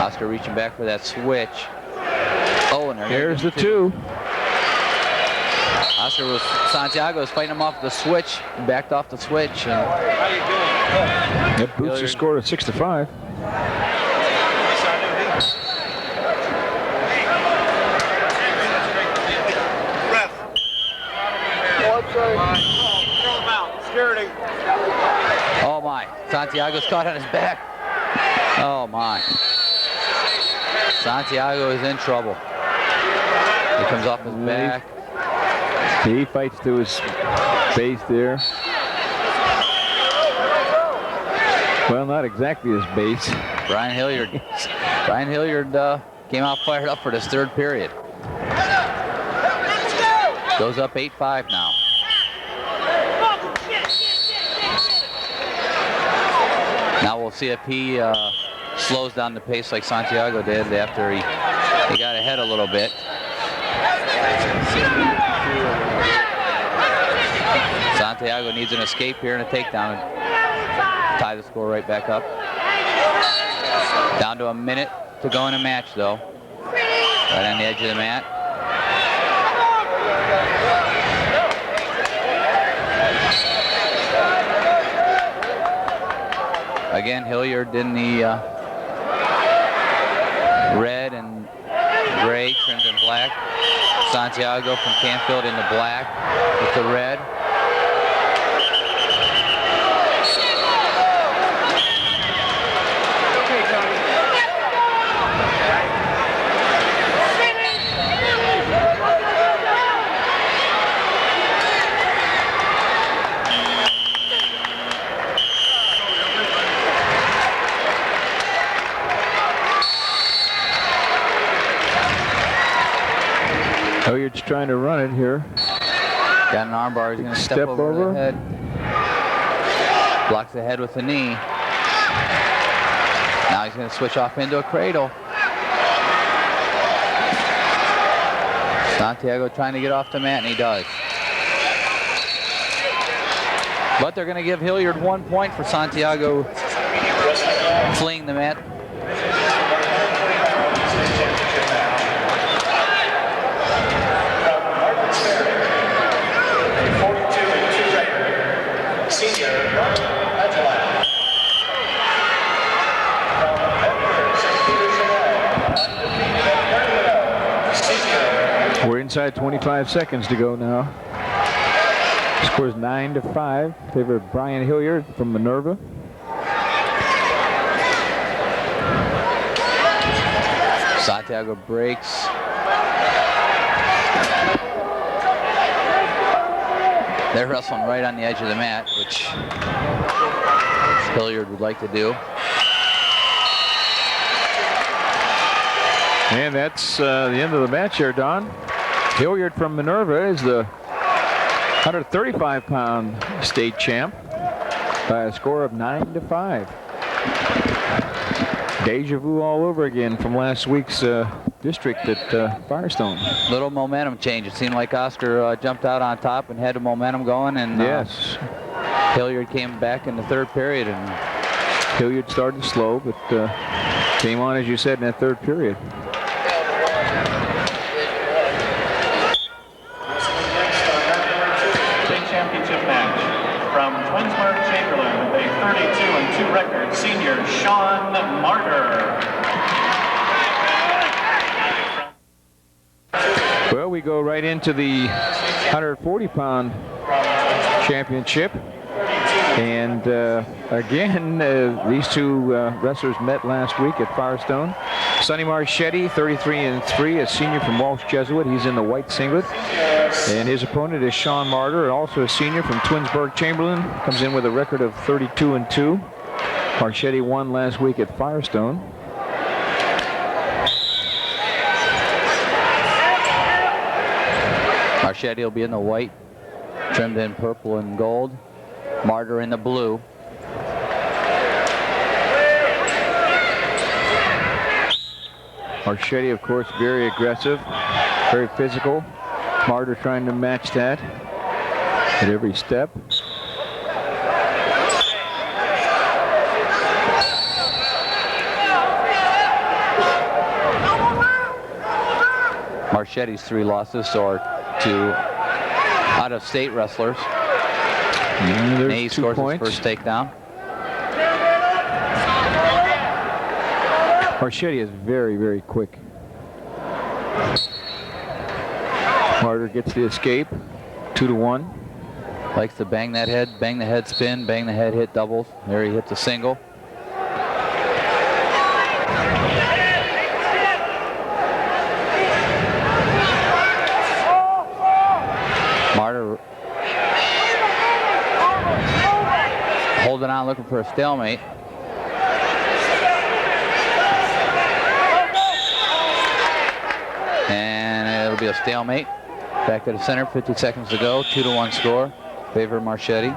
Oscar reaching back for that switch. Oh, and there's the two. Santiago was fighting him off the switch, backed off the switch. And that boots the score to 6-5. Oh my, Santiago's caught on his back. Oh my. Santiago is in trouble. He comes off his back. He fights to his base there. Well, not exactly his base. Brian Hilliard came out fired up for this third period. Goes up 8-5 now. Now we'll see if he slows down the pace like Santiago did after he got ahead a little bit. Santiago needs an escape here and a takedown and tie the score right back up. Down to a minute to go in a match, though. Right on the edge of the mat. Again, Hilliard in the red and gray, trims in black. Santiago from Canfield in the black with the red. Hilliard's trying to run it here. Got an arm bar. He's going to step over the head. Blocks the head with the knee. Now he's going to switch off into a cradle. Santiago trying to get off the mat, and he does. But they're going to give Hilliard 1 point for Santiago fleeing the mat. We're inside 25 seconds to go now. Score's 9-5. Favor of Brian Hilliard from Minerva. Santiago breaks. They're wrestling right on the edge of the mat, which Hilliard would like to do. And that's the end of the match here, Don. Hilliard from Minerva is the 135-pound state champ by a score of 9-5. Deja vu all over again from last week's district at Firestone. Little momentum change. It seemed like Oscar jumped out on top and had the momentum going, and Yes. Hilliard came back in the third period. And Hilliard started slow, but came on, as you said, in that third period. State championship match from Twinsburg Chamberlain with a 32-2 record, senior Sean Martyr. Well, we go right into the 140-pound championship. And again, these two wrestlers met last week at Firestone. Sonny Marchetti, 33-3, a senior from Walsh Jesuit. He's in the white singlet. And his opponent is Sean Martyr, also a senior from Twinsburg Chamberlain. Comes in with a record of 32-2. Marchetti won last week at Firestone. Marchetti will be in the white, trimmed in purple and gold. Martyr in the blue. Marchetti, of course, very aggressive, very physical. Martyr trying to match that at every step. Marchetti's 3 losses are to out-of-state wrestlers. And He there's 2 scores points. his first takedown. Marchetti is very, very quick. Martyr gets the escape, 2-1. Likes to bang that head, bang the head spin, bang the head hit doubles. There he hits a single. Martyr holding on, looking for a stalemate. And it'll be a stalemate. Back to the center, 50 seconds to go. 2-1 score. Favor Marchetti.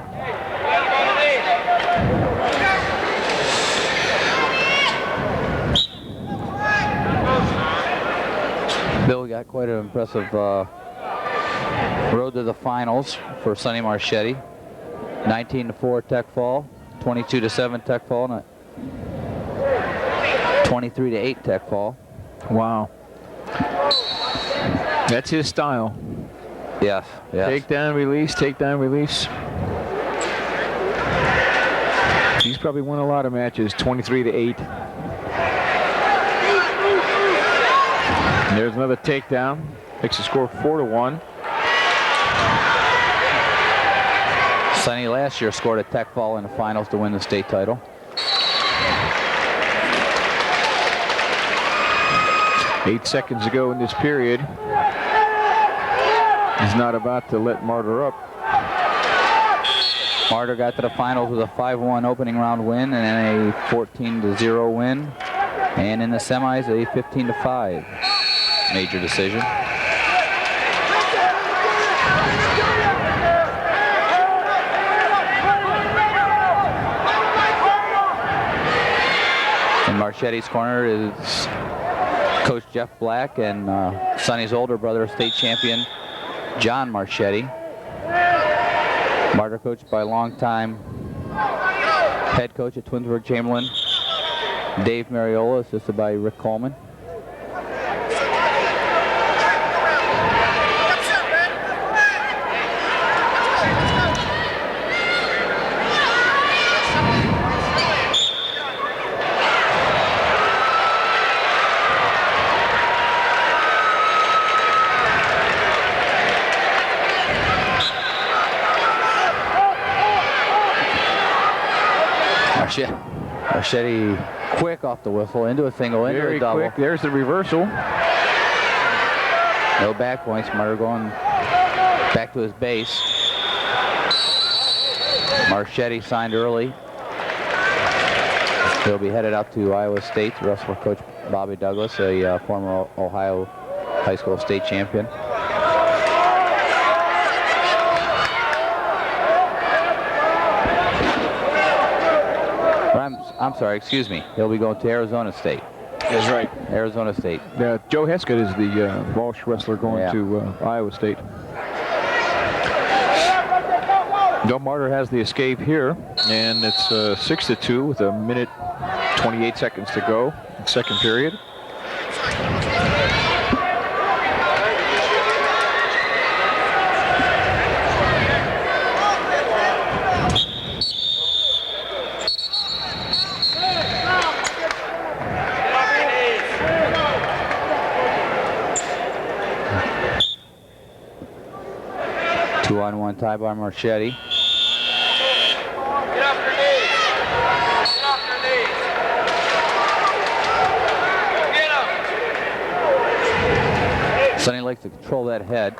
Bill got quite an impressive road to the finals for Sonny Marchetti. 19-4 tech fall, 22-7 tech fall, and a 23-8 tech fall. Wow. That's his style. Yes, yes. Takedown, release, takedown, release. He's probably won a lot of matches, 23-8. And there's another takedown. Makes the score 4-1. Sonny last year scored a tech fall in the finals to win the state title. Eight seconds to go in this period. He's not about to let Martyr up. Martyr got to the finals with a 5-1 opening round win and then a 14-0 win. And in the semis, a 15-5 major decision. In Marchetti's corner is Coach Jeff Black and Sonny's older brother, state champion John Marchetti. Martyr coached by longtime head coach at Twinsburg Chamberlain, Dave Mariola, assisted by Rick Coleman. Marchetti quick off the whistle, into a single, into Very a double. quick. There's the reversal. No back points. Martyr going back to his base. Marchetti signed early. He'll be headed out to Iowa State to wrestle for Coach Bobby Douglas, a former Ohio high school state champion. I'm sorry, excuse me. He'll be going to Arizona State. That's right. Arizona State. Joe Heskett is the Walsh wrestler going to Iowa State. Del Martyr has the escape here, and it's 6-2 with 1:28 seconds to go, second period. Two-on-one tie by Marchetti. Get off your knees. Get off your knees. Get up. Sonny likes to control that head.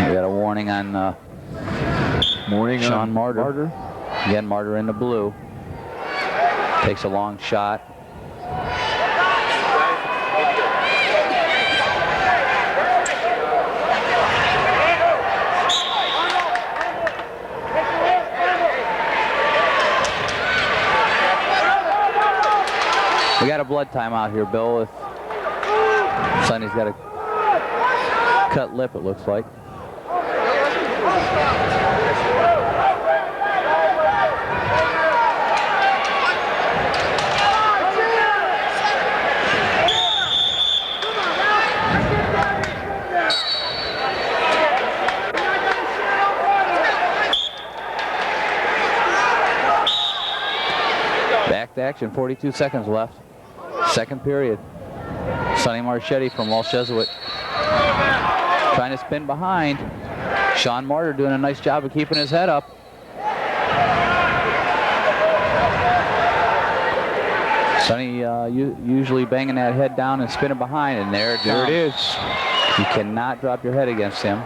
We got a warning on Sean Martyr. Again, Martyr in the blue. Takes a long shot. We got a blood timeout here, Bill. If Sonny's got a cut lip, it looks like. Back to action, 42 seconds left. Second period. Sonny Marchetti from Walsh Jesuit trying to spin behind. Sean Martyr doing a nice job of keeping his head up. Sonny usually banging that head down and spinning behind, and there it is. You cannot drop your head against him.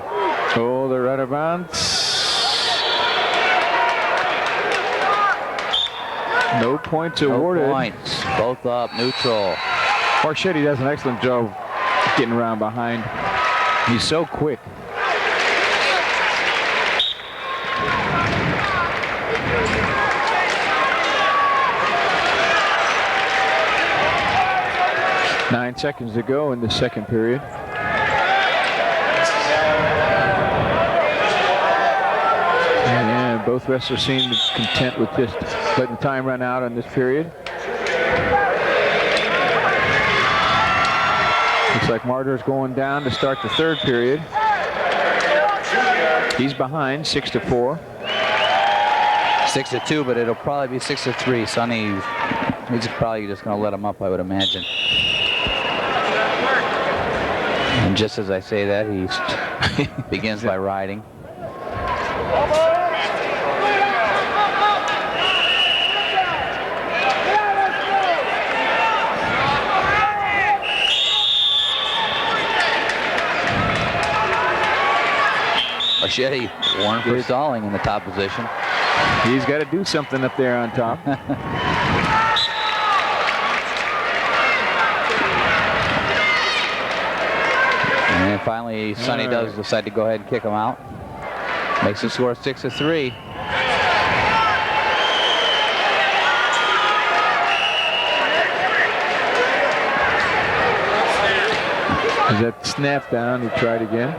Oh, they're out of bounds. No points awarded. No points. Both up, neutral. Marchetti does an excellent job getting around behind. He's so quick. Nine seconds to go in the second period. And both wrestlers seem content with just letting the time run out on this period. Looks like Martyr's going down to start the third period. He's behind 6-4. 6-2, but it'll probably be 6-3. Sonny, he's probably just going to let him up, I would imagine. And just as I say that, he begins by riding. Marchetti warned for stalling in the top position. He's got to do something up there on top. And finally, Sonny does decide to go ahead and kick him out. Makes the score 6-3. Is that snap down? He tried again.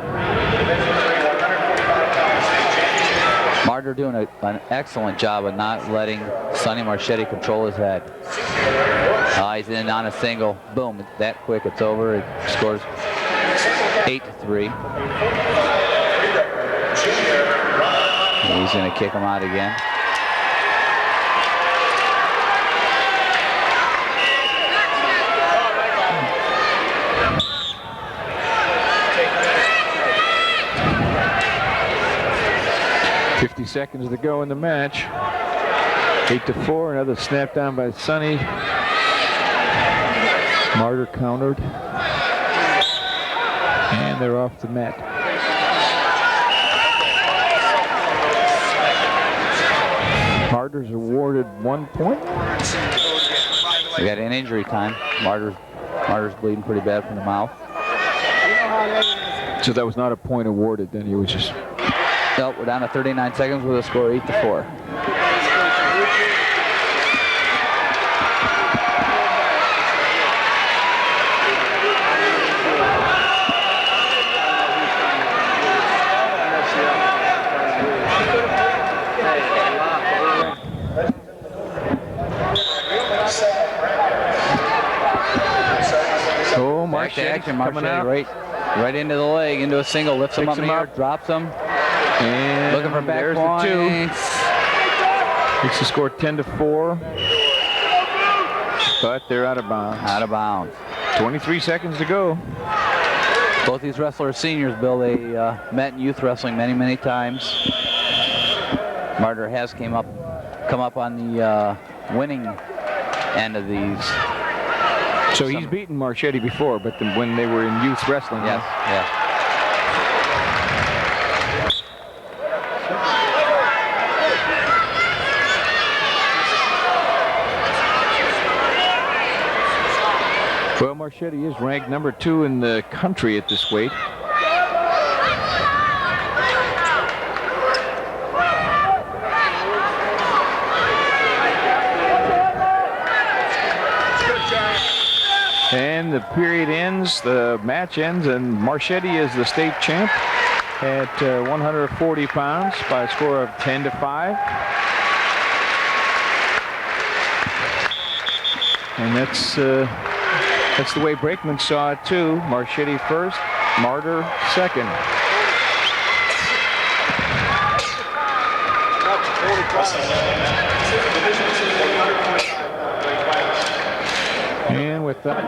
Martyr doing an excellent job of not letting Sonny Marchetti control his head. He's in on a single. Boom, that quick, it's over. It scores 8-3. He's going to kick him out again. Seconds to go in the match. 8-4. Another snap down by Sonny. Martyr countered. And they're off the mat. Martyr's awarded 1 point. We got an injury time. Martyr's bleeding pretty bad from the mouth. So that was not a point awarded then. He was just... Nope, we're down to 39 seconds with a score 8-4. Oh, Back to action, coming out. Right into the leg, into a single, lifts him up in the air, drops him. And Looking for back there's points. the 2. Makes the score 10-4. But they're out of bounds. Out of bounds. 23 seconds to go. Both these wrestlers seniors, Bill, they met in youth wrestling many, many times. Martyr has come up on the winning end of these. So he's beaten Marchetti before, but when they were in youth wrestling. Yes, yes. Well, Marchetti is ranked number 2 in the country at this weight. And the period ends, the match ends, and Marchetti is the state champ at 140 pounds by a score of 10-5. And that's the way Brakeman saw it too. Marchetti first, Martyr second. And with that, a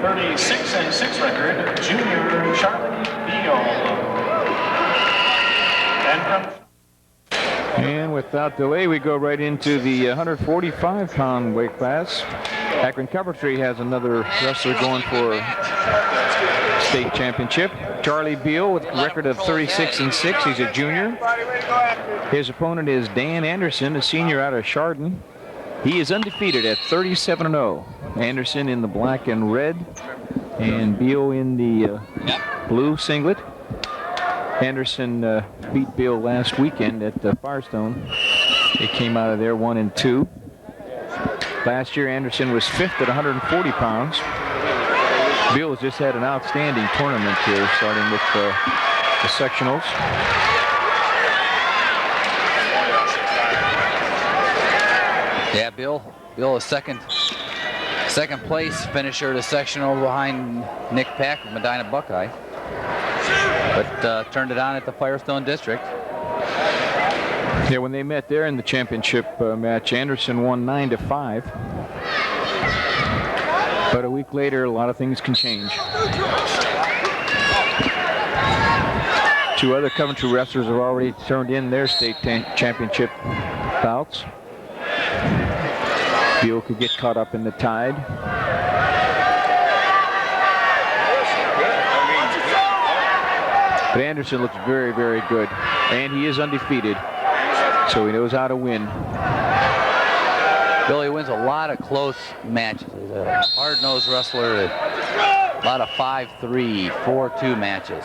36-6 record, junior Charlie Beal. And without delay, we go right into the 145-pound weight class. Akron Coventry has another wrestler going for state championship. Charlie Beal with a record of 36-6. He's a junior. His opponent is Dan Anderson, a senior out of Chardon. He is undefeated at 37-0. Anderson in the black and red, and Beal in the blue singlet. Anderson beat Beal last weekend at Firestone. He came out of there 1-2. Last year, Anderson was 5th at 140 pounds. Beal has just had an outstanding tournament here, starting with the sectionals. Yeah, Bill is second place finisher to sectional behind Nick Pack of Medina Buckeye. But turned it on at the Firestone District. Yeah, when they met there in the championship match, Anderson won 9-5. But a week later, a lot of things can change. 2 other Coventry wrestlers have already turned in their state championship bouts. Beal could get caught up in the tide. But Anderson looks very, very good. And he is undefeated. So he knows how to win. Billy wins a lot of close matches. He's a hard-nosed wrestler. A lot of 5-3, 4-2 matches.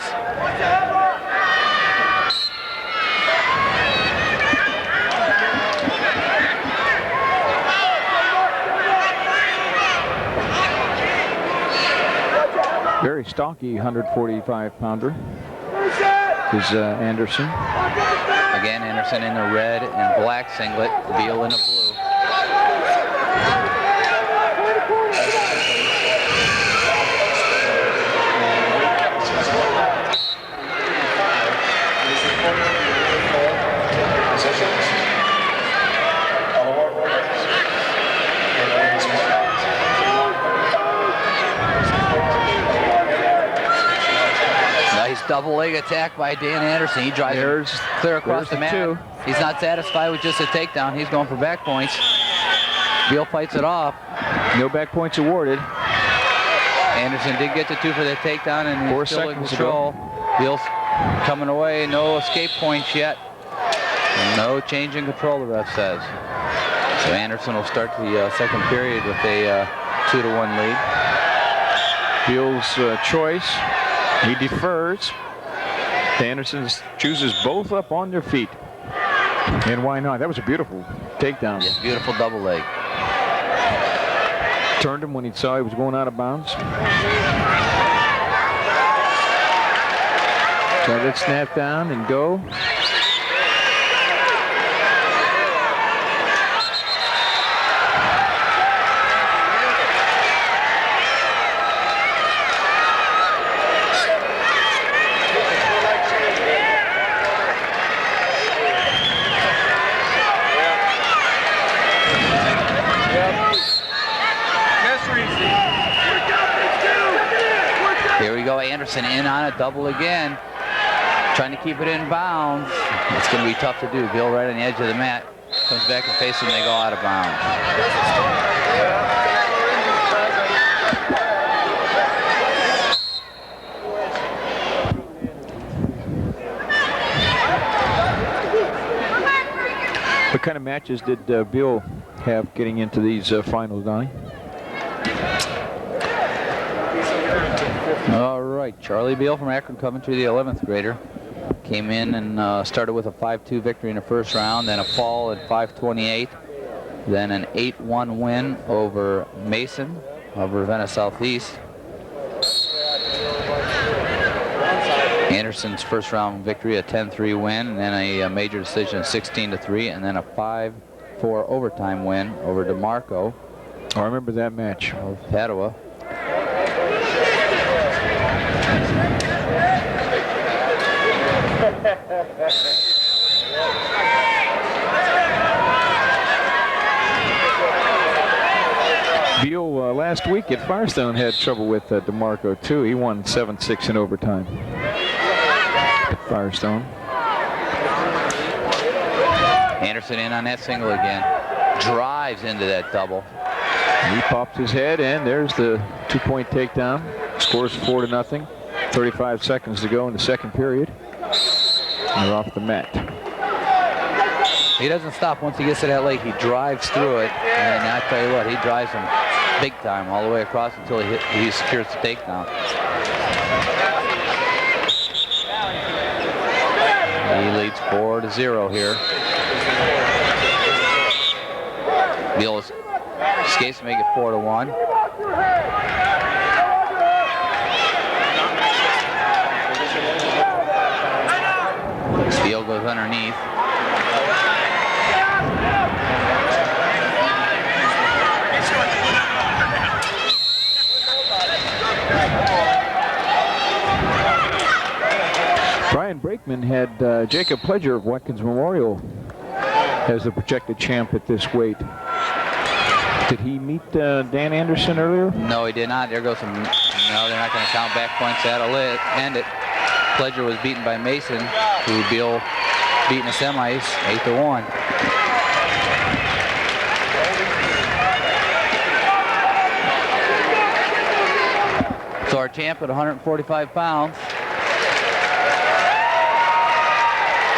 Very stocky 145-pounder is Anderson. Again, Anderson in the red and black singlet, Beal in the blue. Nice double leg attack by Dan Anderson. He drives him clear across the mat. Two. He's not satisfied with just a takedown. He's going for back points. Beal fights it off. No back points awarded. Anderson did get the 2 for the takedown, and he's 4 still in seconds control. Beal's coming away. No escape points yet. No change in control, the ref says. So Anderson will start the second period with a 2-1 lead. Beal's choice. He defers. Anderson chooses both up on their feet. And why not? That was a beautiful takedown. Yes, beautiful double leg. Turned him when he saw he was going out of bounds. So let's snap down and go. Here we go, Anderson in on a double again. Trying to keep it in bounds. It's going to be tough to do. Beal right on the edge of the mat. Comes back and faces him, they go out of bounds. What kind of matches did Beal have getting into these finals, Donnie? All right, Charlie Beal from Akron Coventry, the 11th grader. Came in and started with a 5-2 victory in the first round, then a fall at 528, then an 8-1 win over Mason of Ravenna Southeast. Anderson's first round victory, a 10-3 win, and then a major decision, 16-3, and then a 5-4 overtime win over DeMarco. I remember that match. Of Padua. Beal last week at Firestone had trouble with DeMarco too. He won 7-6 in overtime at Firestone. Anderson in on that single again. Drives into that double. He pops his head, and there's the 2-point takedown. Scores 4-0. 35 seconds to go in the second period. And they're off the mat. He doesn't stop once he gets to that leg. He drives through it, and I tell you what, he drives him big time all the way across until he secures the takedown. He leads 4-0 here. Beal escapes to make it 4-1. Beal goes underneath. Brian Brakeman had Jacob Pledger of Watkins Memorial as the projected champ at this weight. Did he meet Dan Anderson earlier? No, he did not. There goes some. No, they're not going to count back points. That'll end it. Pledger was beaten by Mason, who Beal beat in the semis, 8-1. So our champ at 145 pounds.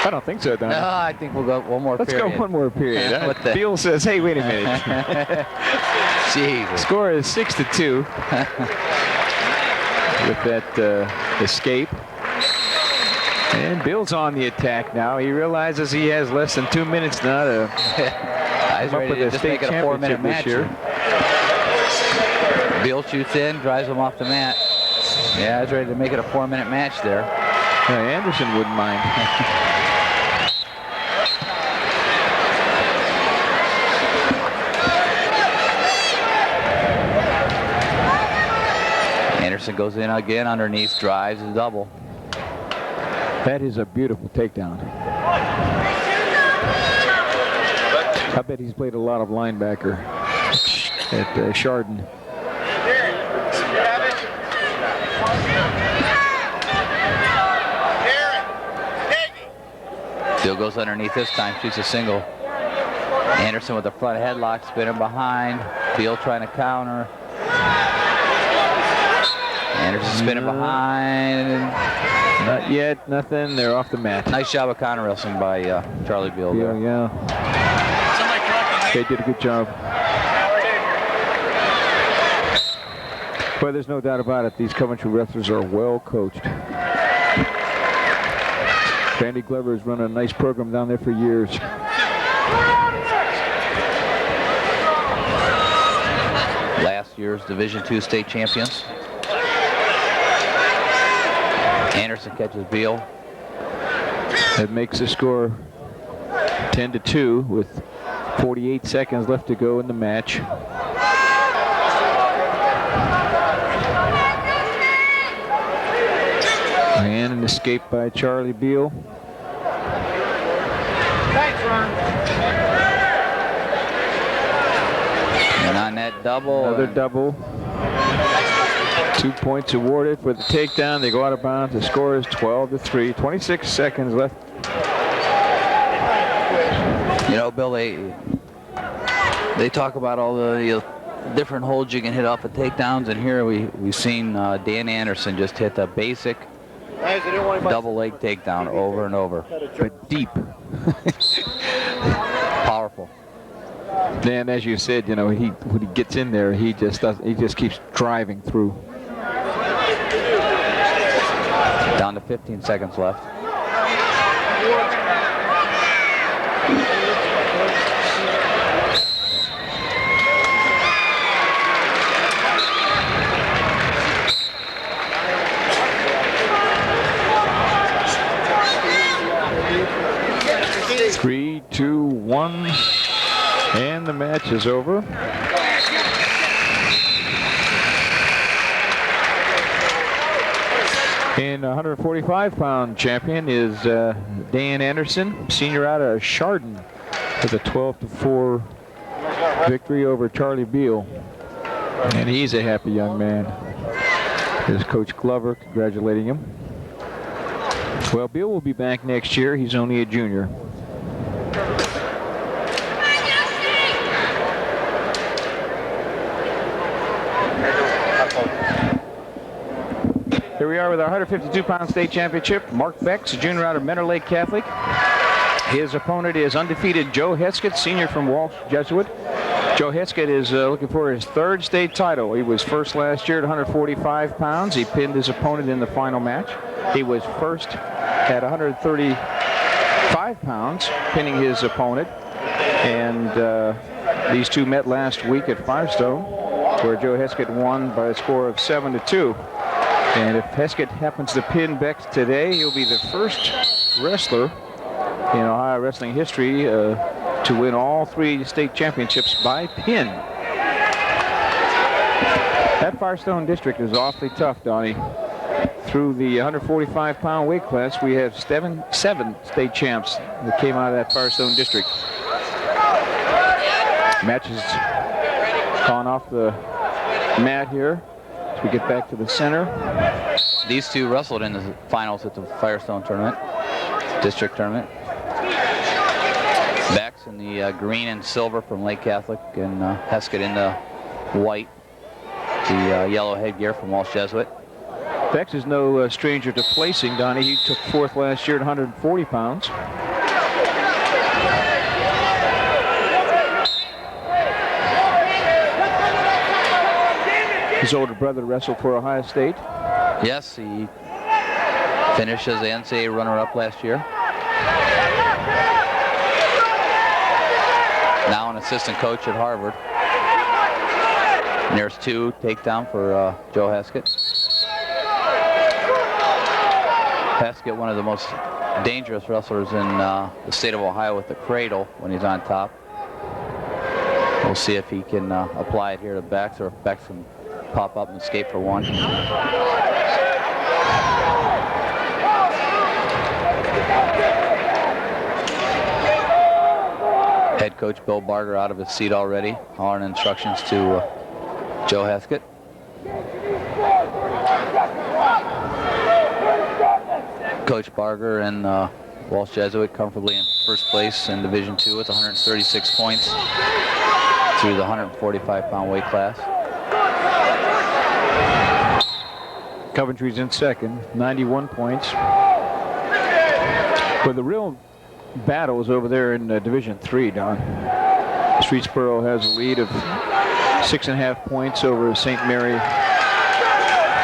I don't think so, Donnie. No, I think we'll go one more Let's period. go one more period. What the- Beal says, hey, wait a minute. Jesus. Score is 6-2 with that escape. And Beal's on the attack now. He realizes he has less than 2 minutes now to He's come up ready with to a just state make it a 4-minute championship this match. year. Beal shoots in, drives him off the mat. Yeah, he's ready to make it a 4-minute match there. Anderson wouldn't mind. Anderson goes in again underneath, drives a double. That is a beautiful takedown. I bet he's played a lot of linebacker at Chardon. Bill goes underneath this time, shoots a single. Anderson with the front headlock, spinning behind. Beal trying to counter. Anderson spinning behind. Not yet, nothing. They're off the mat. Nice job of counter wrestling by Charlie Beal there. Yeah. They did a good job. But there's no doubt about it. These Coventry wrestlers are well coached. Randy Glover has run a nice program down there for years. Last year's Division II state champions. Anderson catches Beal. That makes the score 10-2 with 48 seconds left to go in the match. And an escape by Charlie Beal. And on that double. Another double. 2 points awarded for the takedown. They go out of bounds. The score is 12-3. 26 seconds left. You know, Bill, they talk about all the different holds you can hit off of takedowns, and here we've seen Dan Anderson just hit the basic double leg takedown over and over. But deep. Powerful. Dan, as you said, you know, when he gets in there, he just keeps driving through. Down to 15 seconds left. Three, 2, 1, and the match is over. And 145-pound champion is Dan Anderson, senior out of Chardon, with a 12-4 victory over Charlie Beal. And he's a happy young man. His coach Glover congratulating him. Well, Beal will be back next year. He's only a junior. Here we are with our 152-pound state championship. Mark Becks, a junior out of Mentor Lake Catholic. His opponent is undefeated Joe Heskett, senior from Walsh Jesuit. Joe Heskett is looking for his third state title. He was first last year at 145 pounds. He pinned his opponent in the final match. He was first at 135 pounds, pinning his opponent. And these two met last week at Firestone, where Joe Heskett won by a score of 7-2. And if Heskett happens to pin Becks today, he'll be the first wrestler in Ohio wrestling history to win all 3 state championships by pin. That Firestone district is awfully tough, Donnie. Through the 145-pound weight class, we have seven state champs that came out of that Firestone district. Match has gone off the mat here. We get back to the center. These two wrestled in the finals at the Firestone tournament, district tournament. Becks in the green and silver from Lake Catholic, and Heskett in the white, the yellow headgear from Walsh Jesuit. Becks is no stranger to placing, Donnie. He took fourth last year at 140 pounds. His older brother wrestled for Ohio State. Yes, he finished as the NCAA runner-up last year. Now an assistant coach at Harvard. And there's 2 takedown for Joe Heskett. Heskett, one of the most dangerous wrestlers in the state of Ohio with the cradle when he's on top. We'll see if he can apply it here to Becks, or if Becks can pop up and escape for one. Head coach Bill Barger out of his seat already, hollering instructions to Joe Heskett. Coach Barger and Walsh Jesuit comfortably in first place in Division II with 136 points through the 145-pound weight class. Coventry's in second, 91 points. But the real battle is over there in Division III, Don. Streetsboro has a lead of 6.5 points over St. Mary,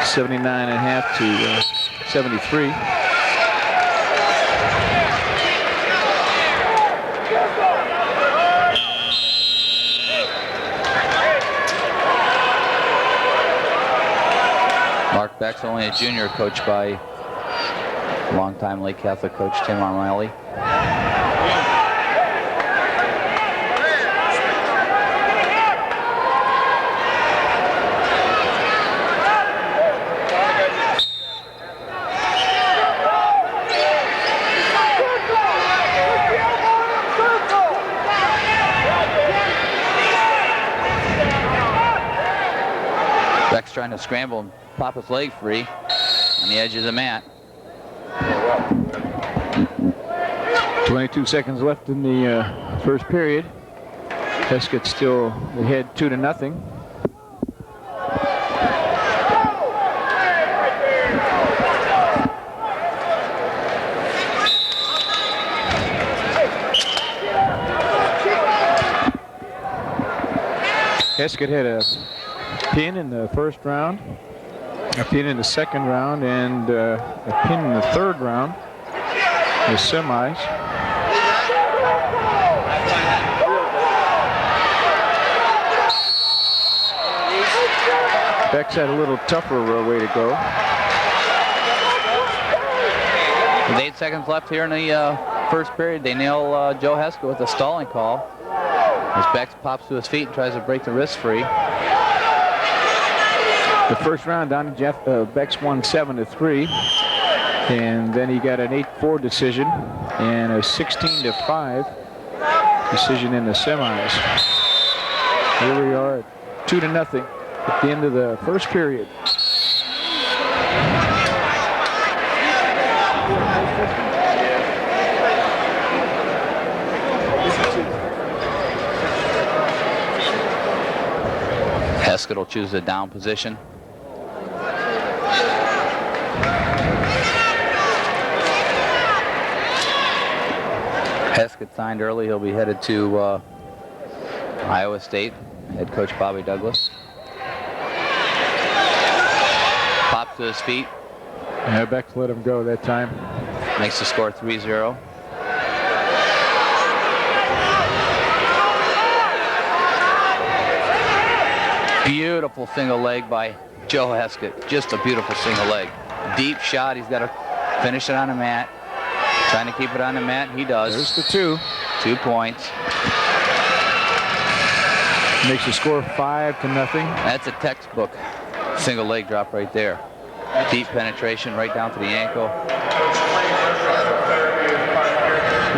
79.5 to 73. Mark Beck's only a junior, coached by longtime Lake Catholic coach Tim O'Malley. Beck's trying to scramble and pop his leg free on the edge of the mat. 22 seconds left in the first period. Heskett still ahead 2-0. Heskett had a pin in the first round, a pin in the second round, and a pin in the third round, the semis. Beck's had a little tougher way to go. With 8 seconds left here in the first period, they nail Joe Heskett with a stalling call as Beck pops to his feet and tries to break the wrist free. The first round, Donnie Beck's won 7-3, and then he got an 8-4 decision and a 16-5 decision in the semis. Here we are at 2-0 at the end of the first period. Heskett will choose the down position. Heskett signed early. He'll be headed to Iowa State. Head coach Bobby Douglas. Pops to his feet. Yeah, Beck let him go that time. Makes the score 3-0. Beautiful single leg by Joe Heskett. Just a beautiful single leg. Deep shot. He's got to finish it on the mat. Trying to keep it on the mat. He does. There's the 2. 2 points. Makes the score 5-0. That's a textbook single leg drop right there. Deep penetration right down to the ankle.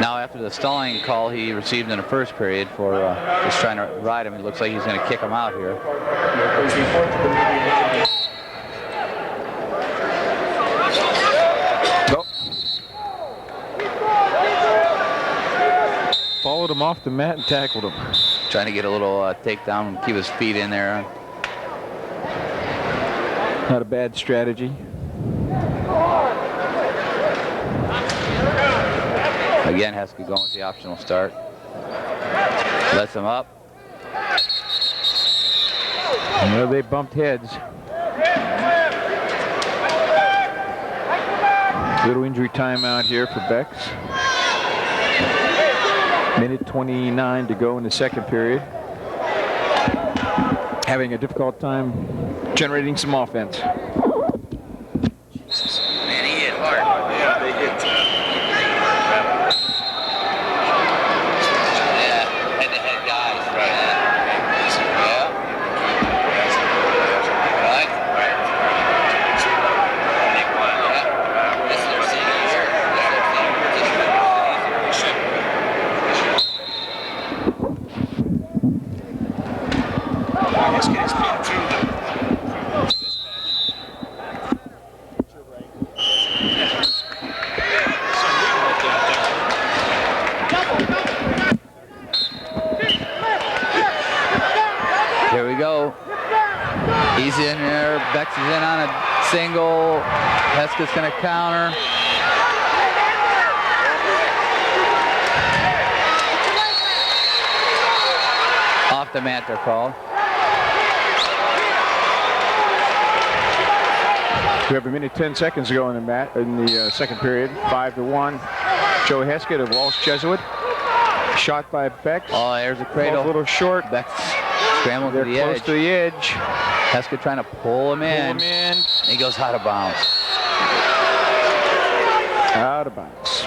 Now after the stalling call he received in the first period for just trying to ride him, it looks like he's going to kick him out here. Go. Followed him off the mat and tackled him. Trying to get a little takedown and keep his feet in there. Not a bad strategy. Again, Heskett going with the optional start. Lets him up. Well, they bumped heads. Little injury timeout here for Becks. Minute 29 to go in the second period. Having a difficult time generating some offense. Man, he hit hard. Yeah, they hit. Yeah, head-to-head guys. Right. Yeah. ESPN through the Here we go. He's in there. Bex is in on a single. Heskett's going to counter. Off the mat, they're called. We have 1:10 to go in the second period. 5-1. Joe Heskett of Walsh Jesuit. Shot by Bex. Oh, there's a cradle. A little short. Bex scrambling to They're the close edge. to the edge. Heskett trying to pull him in. Pull him in. He goes out of bounds. Out of bounds.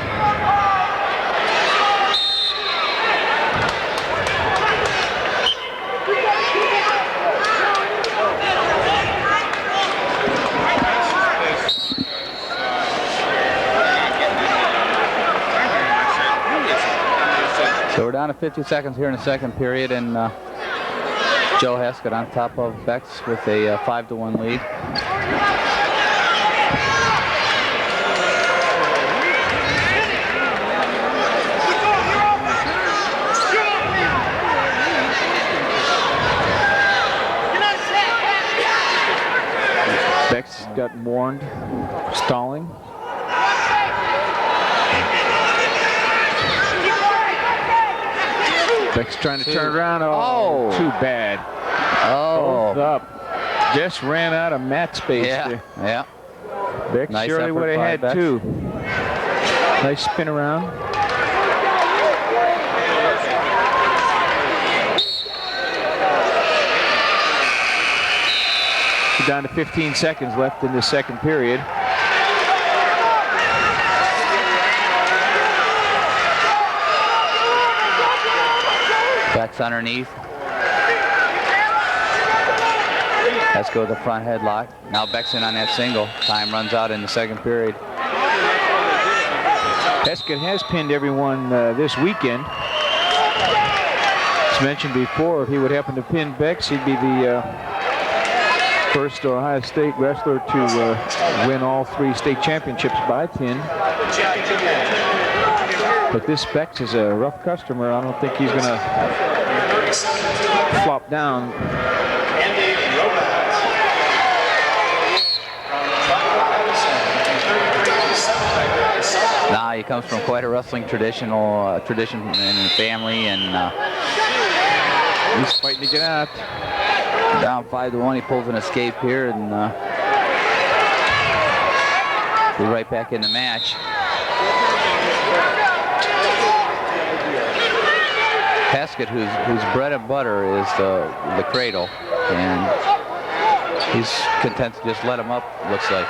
So we're down to 50 seconds here in the second period, and Joe Heskett on top of Bex with a 5-1 lead. Bex got warned, stalling. Bex trying to turn around. Oh, too bad. Both Oh, up. Just ran out of mat space yeah, there. yeah. Bex Nice surely effort would have by had Bex. two. Nice spin around. We're down to 15 seconds left in the second period. Bex underneath. Let's go with the front headlock. Now Bex in on that single. Time runs out in the second period. Heskett has pinned everyone this weekend. As mentioned before, if he would happen to pin Bex, he'd be the first Ohio State wrestler to win all 3 state championships by pin. But this Bex is a rough customer. I don't think he's going to flop down. Now he comes from quite a wrestling tradition in family, and He's fighting to get out. down 5-1. He pulls an escape here, and be right back in the match. Heskett, whose bread and butter is the cradle, and he's content to just let him up, looks like.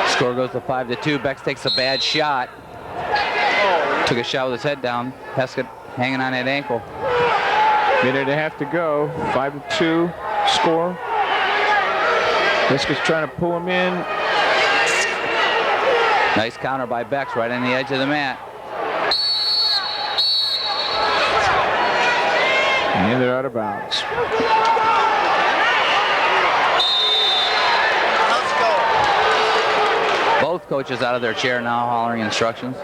Score goes to 5-2. Bex takes a bad shot. Took a shot with his head down. Heskett hanging on that ankle. Minute and a half to go. 5-2 score. Heskett's trying to pull him in. Nice counter by Bex right on the edge of the mat. And they're out of bounds. Both coaches out of their chair now hollering instructions.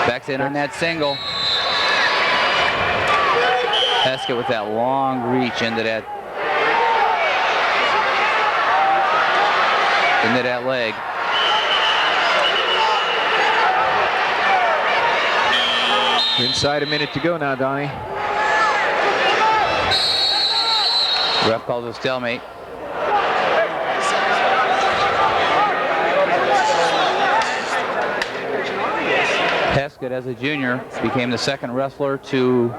Bex in on that single. Heskett with that long reach into that leg. Inside a minute to go now, Donnie. Ref calls a stalemate. Heskett, as a junior, became the second wrestler to,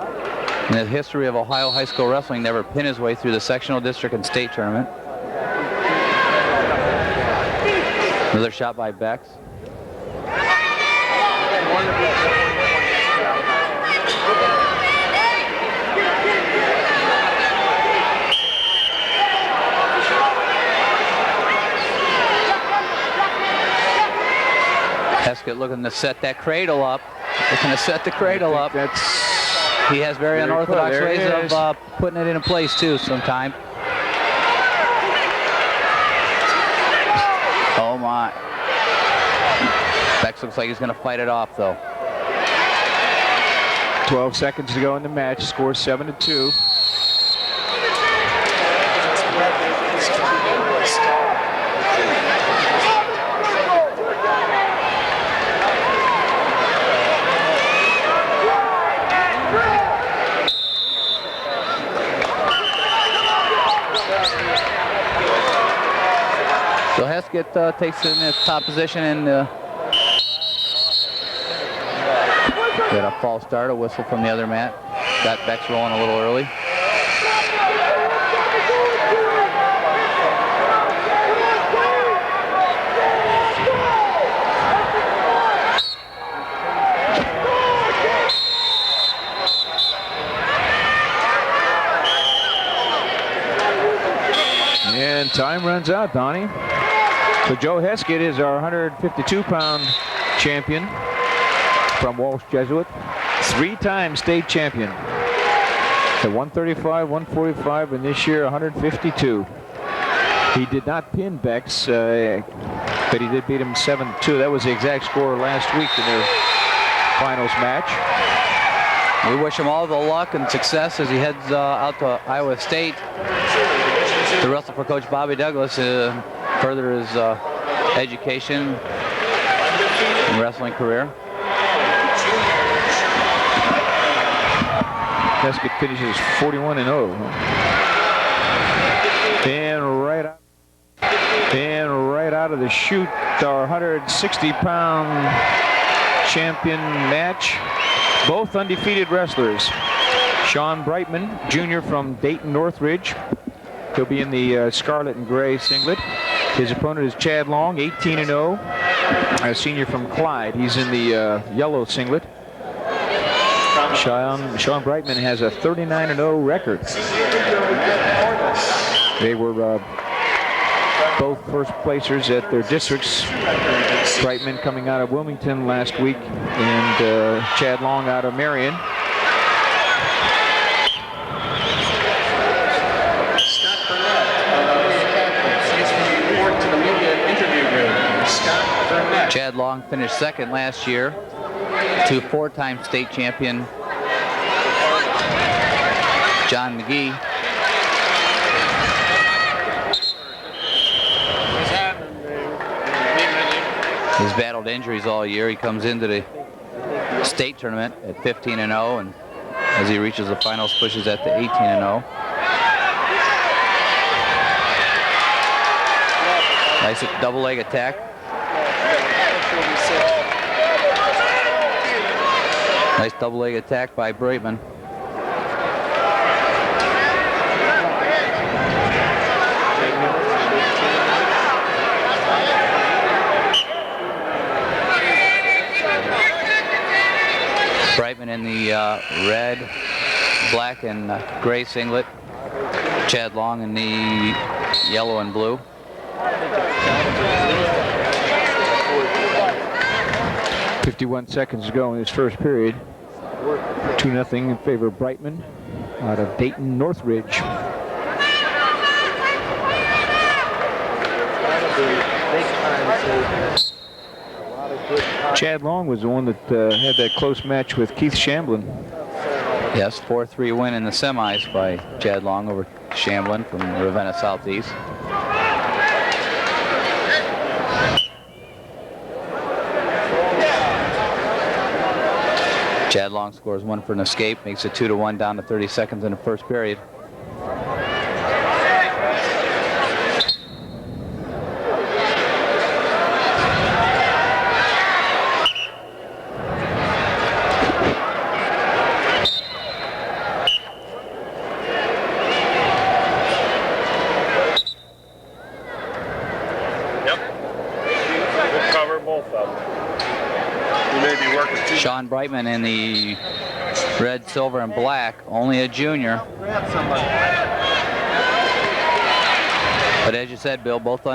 in the history of Ohio high school wrestling, never pin his way through the sectional, district, and state tournament. Another shot by Bex. Heskett looking to set that cradle up. Looking to set the cradle up. He has very unorthodox ways of putting it into place too sometime. Oh my. Bex looks like he's going to fight it off though. 12 seconds to go in the match. Score 7-2. So Heskett takes it in the top position and got a false start, a whistle from the other mat. Got Bex rolling a little early. And time runs out, Donnie. So Joe Heskett is our 152-pound champion from Walsh Jesuit. 3-time state champion. The 135, 145, and this year 152. He did not pin Bex, but he did beat him 7-2. That was the exact score last week in their finals match. We wish him all the luck and success as he heads out to Iowa State to wrestle for Coach Bobby Douglas, further his education and wrestling career. Heskett finishes 41-0. And right out of the chute, our 160-pound champion match. Both undefeated wrestlers. Sean Brightman, Jr. from Dayton Northridge. He'll be in the scarlet and gray singlet. His opponent is Chad Long, 18-0, a senior from Clyde. He's in the yellow singlet. Sean Brightman has a 39-0 record. They were both first placers at their districts. Brightman coming out of Wilmington last week, and Chad Long out of Marion. Chad Long finished second last year to 4-time state champion John McGee. He's battled injuries all year. He comes into the state tournament at 15-0, and as he reaches the finals, pushes that to 18-0. Nice double leg attack. Nice double leg attack by Brightman. Brightman in the red, black, and gray singlet. Chad Long in the yellow and blue. .51 seconds to go in this first period. 2-0 in favor of Brightman out of Dayton Northridge. Chad Long was the one that had that close match with Keith Shamblin. Yes, 4-3 win in the semis by Chad Long over Shamblin from Ravenna Southeast. Chad Long scores one for an escape, makes it 2-1 down to 30 seconds in the first period. Sean Brightman in the red, silver, and black, only a junior. But as you said, Bill, both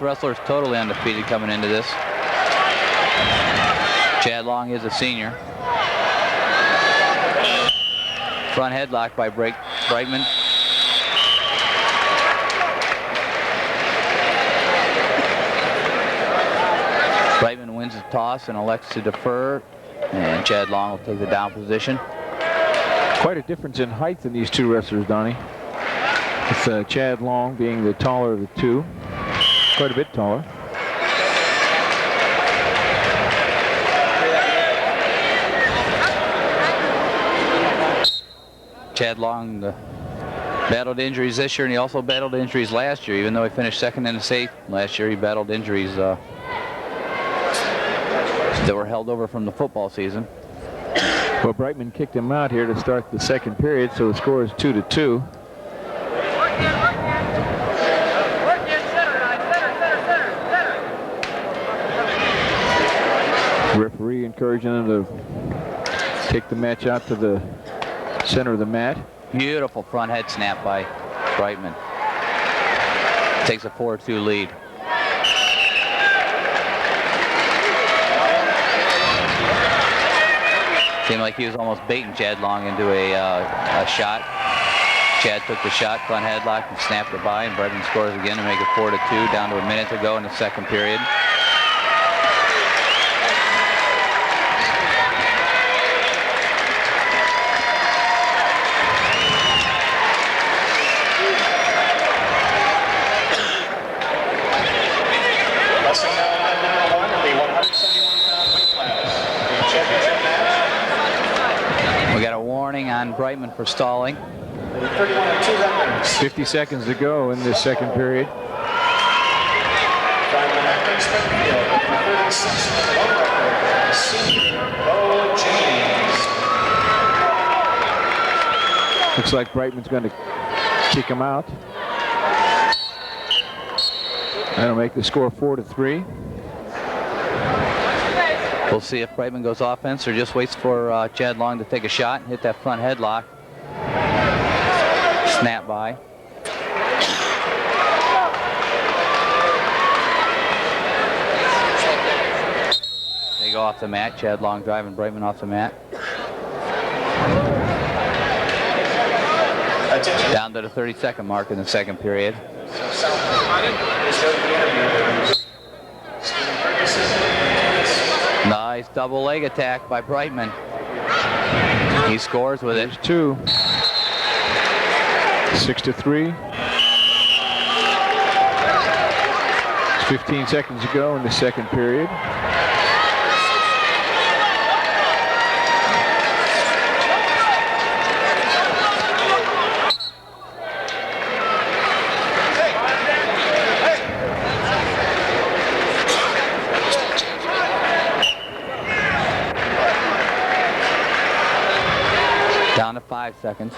wrestlers totally undefeated coming into this. Chad Long is a senior. Front headlock by Brightman. Brightman wins the toss and elects to defer, and Chad Long will take the down position. Quite a difference in height in these two wrestlers, Donnie. With Chad Long being the taller of the two. Quite a bit taller. Chad Long battled injuries this year, and he also battled injuries last year. Even though he finished second in the state last year, he battled injuries that were held over from the football season. Well, Brightman kicked him out here to start the second period, so the score is 2-2. Referee encouraging them to take the match out to the center of the mat. Beautiful front head snap by Brightman. Takes a 4-2 lead. Seemed like he was almost baiting Chad Long into a shot. Chad took the shot, front headlock, and snapped it by, and Brightman scores again to make it 4-2, down to a minute to go in the second period. We got a warning on Brightman for stalling. 50 seconds to go in this second period. Looks like Brightman's going to kick him out. That'll make the score 4-3. We'll see if Brightman goes offense or just waits for Chad Long to take a shot and hit that front headlock. Snap by. They go off the mat. Chad Long driving Brightman off the mat. Down to the 30-second mark in the second period. Nice double leg attack by Brightman. He scores with it. There's two. 6-3. 15 seconds to go in the second period. Down to 5 seconds.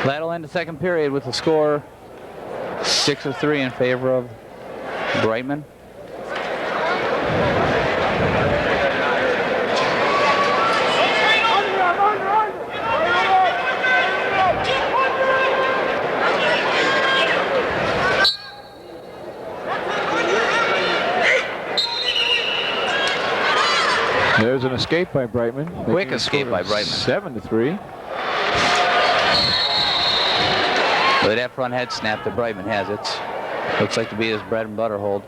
That'll end the second period with the score 6-3 in favor of Brightman. There's an escape by Brightman. Quick escape by Brightman. 7-3. But that front head snap that Brightman has, looks like to be his bread and butter hold.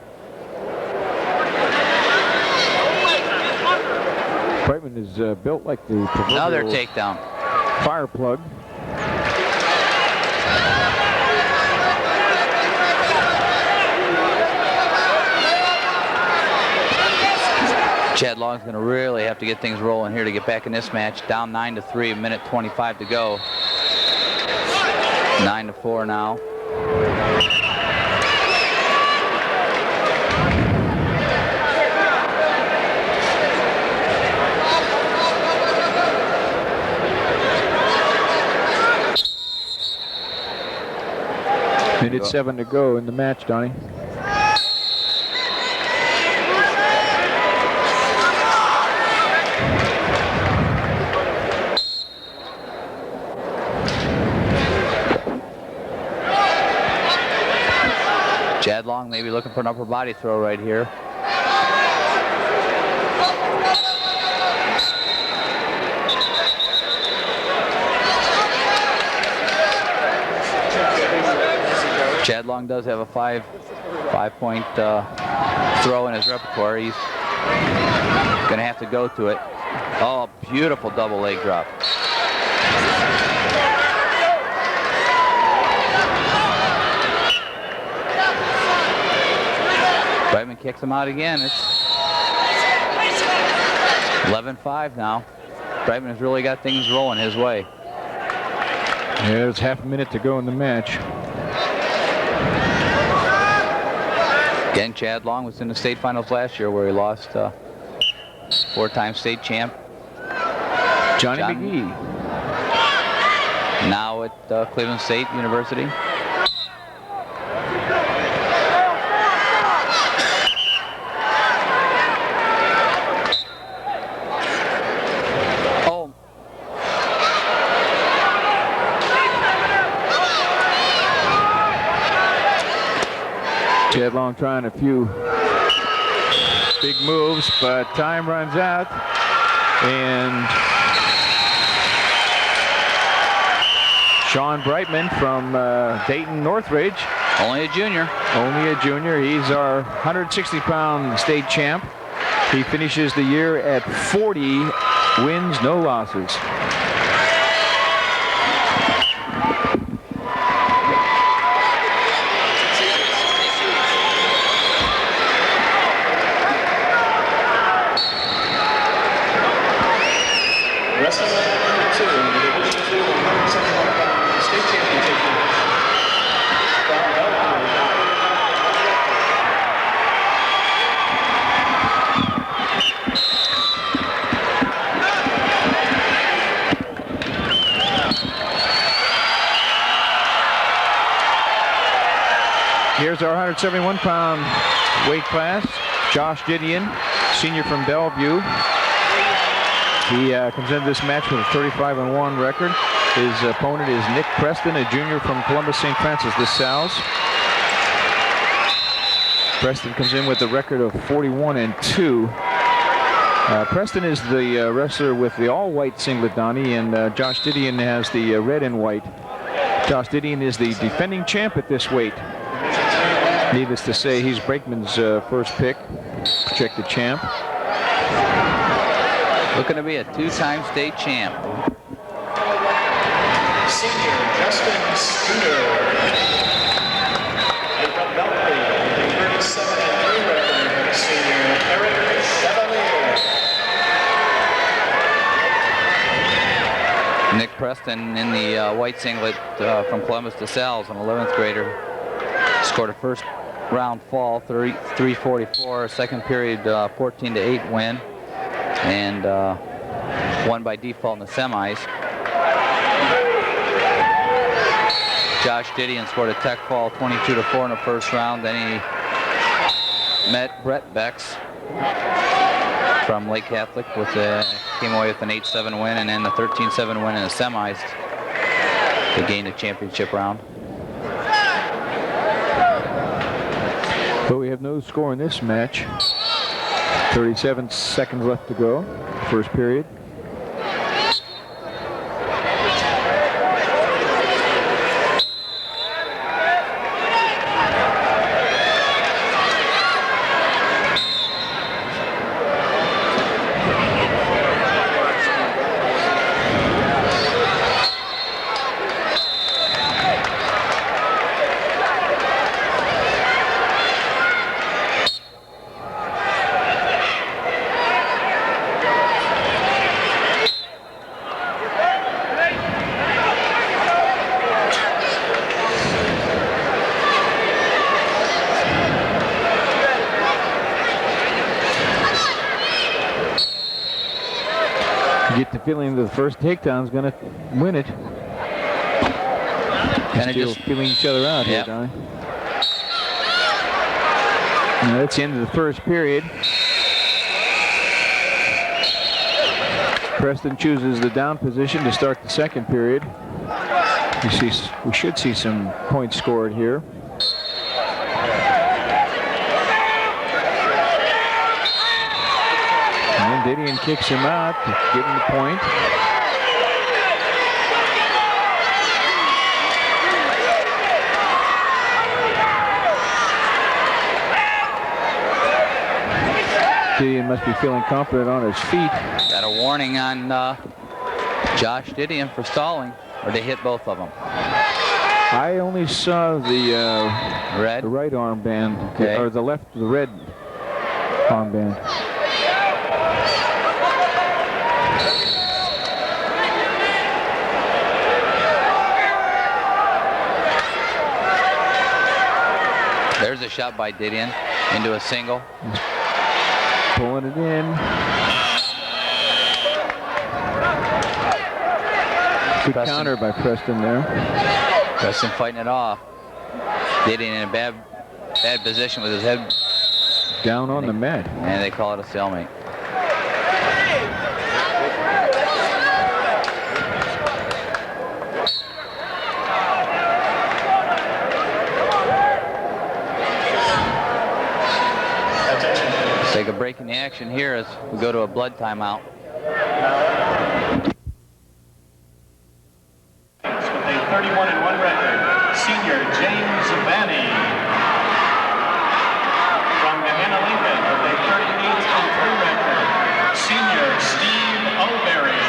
Brightman is built like the Another takedown. fire plug. Chad Long's going to really have to get things rolling here to get back in this match. Down 9-3, a minute 25 to go. 9-4 now. Minute 7 to go in the match, Donnie. Long maybe looking for an upper body throw right here. Chad Long does have a five-point throw in his repertoire. He's going to have to go to it. Oh, beautiful double leg drop. Brightman kicks him out again. It's 11-5 now. Brightman has really got things rolling his way. Yeah, there's half a minute to go in the match. Again, Chad Long was in the state finals last year where he lost four-time state champ Johnny John McGee. Now at Cleveland State University. Oh. Chad Long trying a few big moves, but time runs out. And Sean Brightman from Dayton Northridge. Only a junior. Only a junior. He's our 160-pound state champ. He finishes the year at 40 wins, no losses. Wrestling number 2 in the Division II 171-pound state championship match. From Bellevue. Here's our 171-pound weight class. Josh Didion, senior from Bellevue. He comes into this match with a 35-1 record. His opponent is Nick Preston, a junior from Columbus St. Francis de Sales. Preston comes in with a record of 41-2. Preston is the wrestler with the all-white singlet, Donnie, and Josh Didion has the red and white. Josh Didion is the defending champ at this weight. Needless to say, he's Brakeman's first pick, projected champ. Looking to be a two-time state champ. Senior Justin Studer. And from Bellevue, the 37-3 record, senior Eric Chevalier. Nick Preston in the white singlet from Columbus de Sales, an 11th grader. Scored a first round fall, 344, second period 14-8 win. And won by default in the semis. Josh Didion scored a tech fall 22-4 in the first round. Then he met Brett Becks from Lake Catholic came away with an 8-7 win, and then the 13-7 win in the semis to gain the championship round. But we have no score in this match. 37 seconds left to go, first period. Get the feeling that the first takedown is going to win it. Kinda Still just feeling each other out here, Yep. Donnie. Now that's the end of the first period. Preston chooses the down position to start the second period. We should see some points scored here. and Didion kicks him out to give him the point. Didion must be feeling confident on his feet. Got a warning on Josh Didion for stalling, or they hit both of them. I only saw the Red? right armband, Okay. or the red armband. There's a shot by Didion into a single. Pulling it in. Good Preston. counter by Preston there. Preston fighting it off. Didion in a bad position with his head, Down on the mat. and they call it a stalemate. Take a break in the action here as we go to a blood timeout. With a 31-1 record, senior James Vanny. From Gahanna Lincoln with a 38-3 record, senior Steve O'Berry.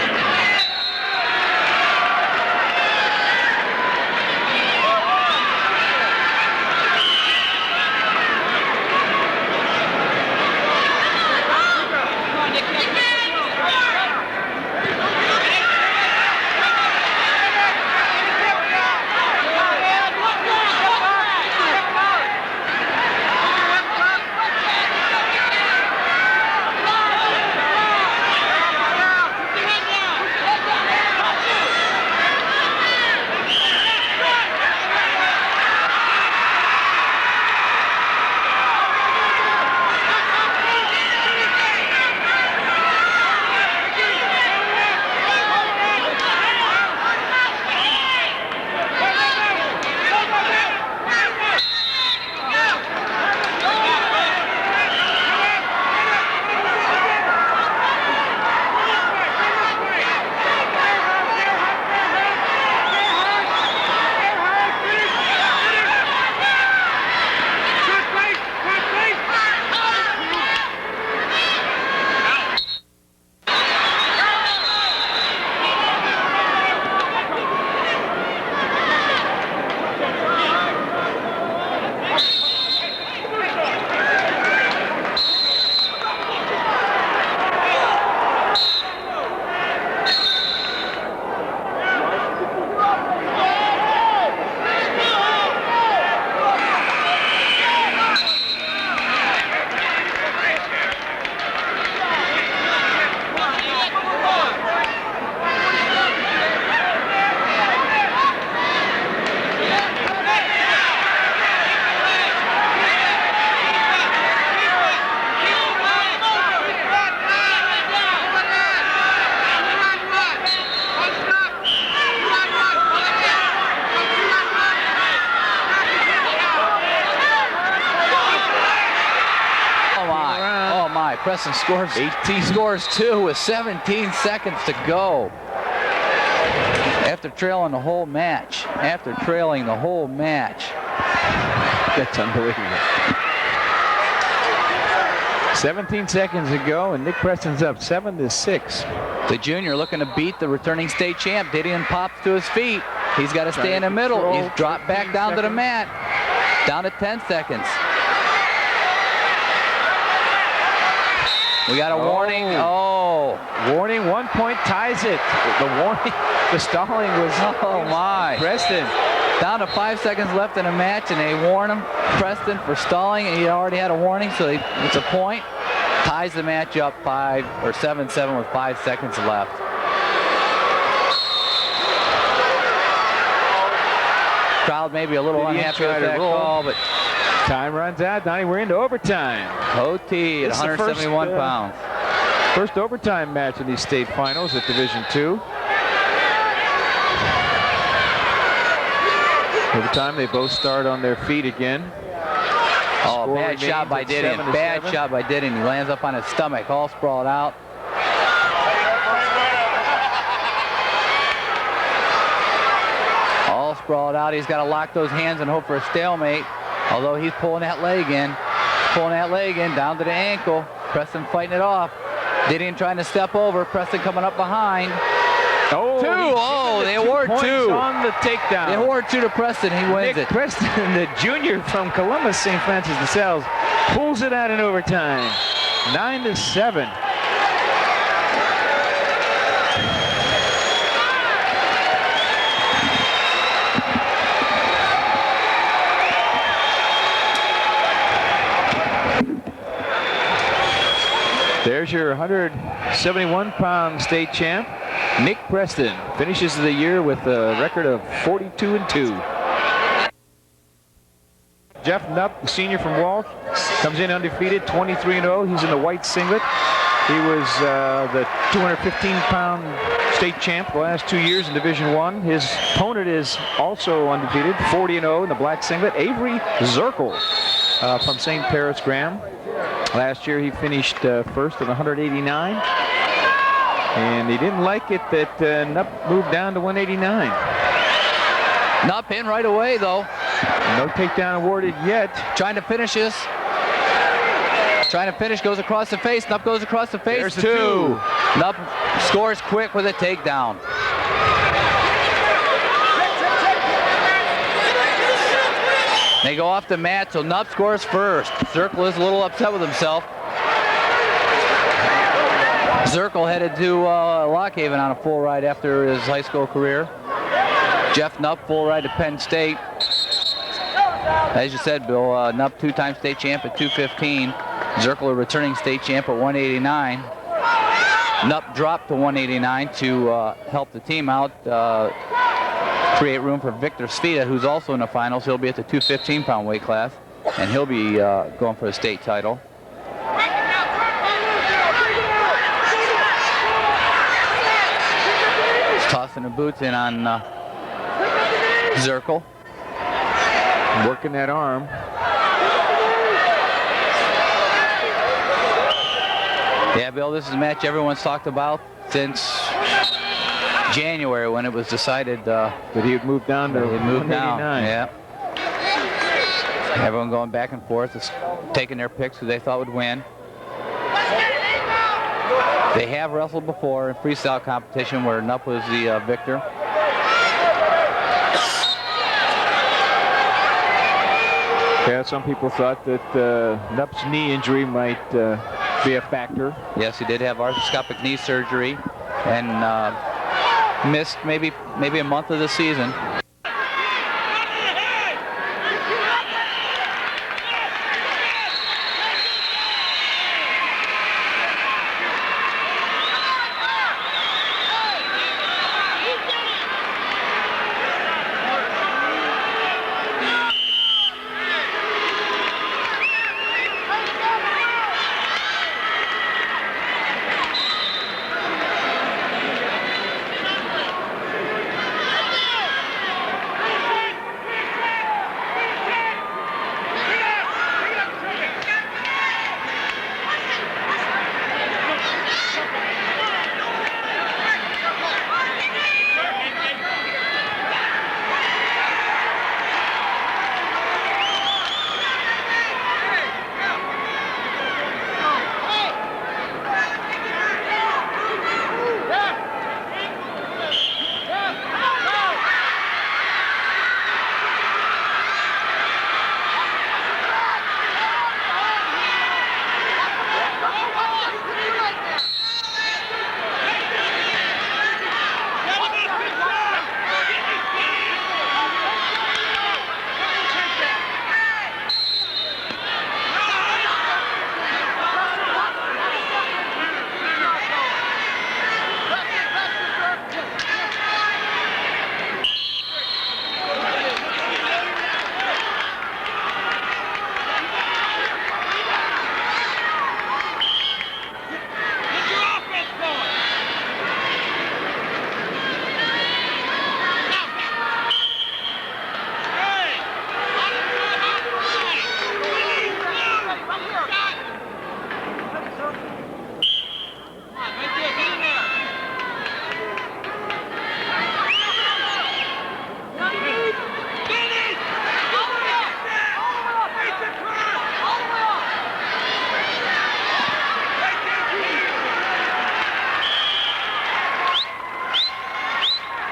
Preston scores two with 17 seconds to go. After trailing the whole match. That's unbelievable. 17 seconds to go, and Nick Preston's up 7-6. The junior looking to beat the returning state champ. Didion pops to his feet. He's got to stay in the middle. He's dropped back down to the mat. Down to 10 seconds. We got a warning. Oh. Warning, 1 point ties it. The warning, the stalling was, Oh my. Preston. Down to 5 seconds left in the match, and they warn him, Preston, for stalling, and he already had a warning, so it's a point. Ties the match up 7-7 with 5 seconds left. Crowd maybe a little unhappy with that call, but Time runs out, Donnie. We're into overtime. OT at 171 pounds. First overtime match in these state finals at Division II. Overtime, they both start on their feet again. Oh, Score bad shot by remains at Didion. 7-7. Bad shot by Didion. He lands up on his stomach, all sprawled out. sprawl it out. He's got to lock those hands and hope for a stalemate. Although he's pulling that leg in. Down to the ankle. Preston fighting it off. Didion trying to step over. Preston coming up behind. Oh, Two. Oh, they award 2 on the takedown. They award 2 to Preston. He wins Nick it. Preston, the junior from Columbus, St. Francis de Sales, pulls it out in overtime. 9-7. There's your 171-pound state champ, Nick Preston. Finishes the year with a record of 42-2. Jeff Knupp, the senior from Walsh, comes in undefeated, 23-0. He's in the white singlet. He was the 215-pound state champ the last 2 years in Division I. His opponent is also undefeated, 40-0 in the black singlet, Avery Zirkle from St. Paris Graham. Last year he finished first at 189, and he didn't like it that Knupp moved down to 189. Knupp in right away, though. No takedown awarded yet. Trying to finish this. Goes across the face. Knupp goes across the face. There's the 2. Knupp scores quick with a takedown. They go off the mat, so Knupp scores first. Zirkle is a little upset with himself. Zirkle headed to Lock Haven on a full ride after his high school career. Jeff Knupp, full ride to Penn State. As you said, Bill, Knupp 2-time state champ at 215. Zirkle a returning state champ at 189. Knupp dropped to 189 to help the team out. Create room for Victor Svita, who's also in the finals. He'll be at the 215-pound weight class, and he'll be going for the state title. He's tossing the boots in on Zirkle. Working that arm. Yeah, Bill, this is a match everyone's talked about since January when it was decided that he would move down to 189. Yeah. Everyone going back and forth, just taking their picks who they thought would win. They have wrestled before in freestyle competition where Knupp was the victor. Yeah, some people thought that Knupp's knee injury might be a factor. Yes, he did have arthroscopic knee surgery and missed maybe a month of the season.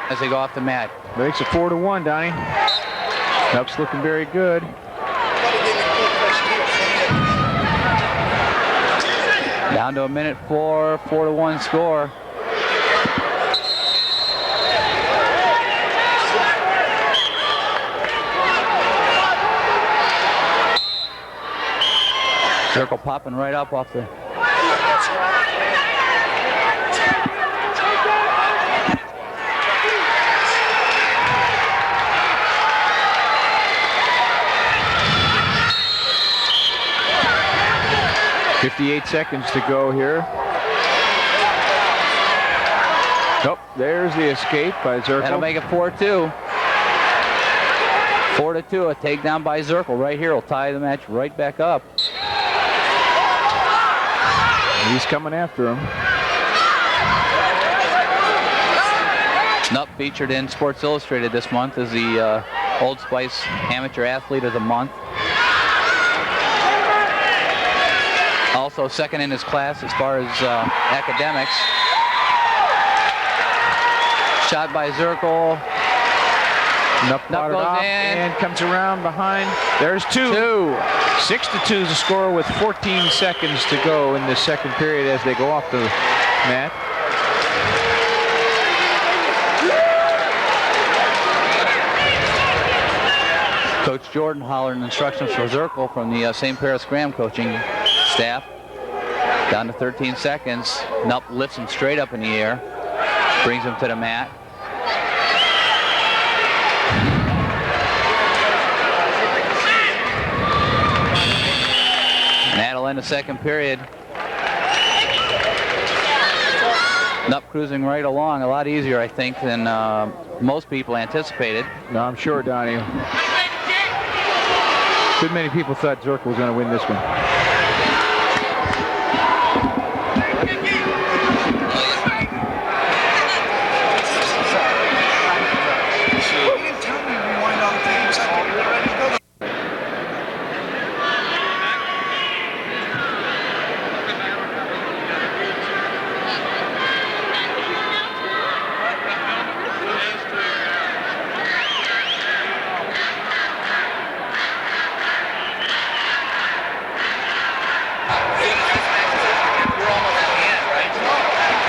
as they go off the mat. Makes it 4-1, Donnie. Nup's looking very good. Down to a minute 4-1 score. Zirkle popping right up off the... .58 seconds to go here. Nope, there's the escape by Zirkle. That'll make it 4-2. 4-2, a takedown by Zirkle right here will tie the match right back up. He's coming after him. Nup featured in Sports Illustrated this month as the Old Spice Amateur Athlete of the Month. Also second in his class as far as academics. Shot by Zirkle. Nup goes off in. And comes around behind. There's two. 6-2 is the score with 14 seconds to go in the second period as they go off the mat. Coach Jordan hollering instructions for Zirkle from the St. Paris Graham coaching staff. Down to 13 seconds. Nup lifts him straight up in the air. Brings him to the mat. And that'll end the second period. Nup cruising right along, a lot easier, I think, than most people anticipated. No, I'm sure, Donnie. Good many people thought Zirkle was going to win this one.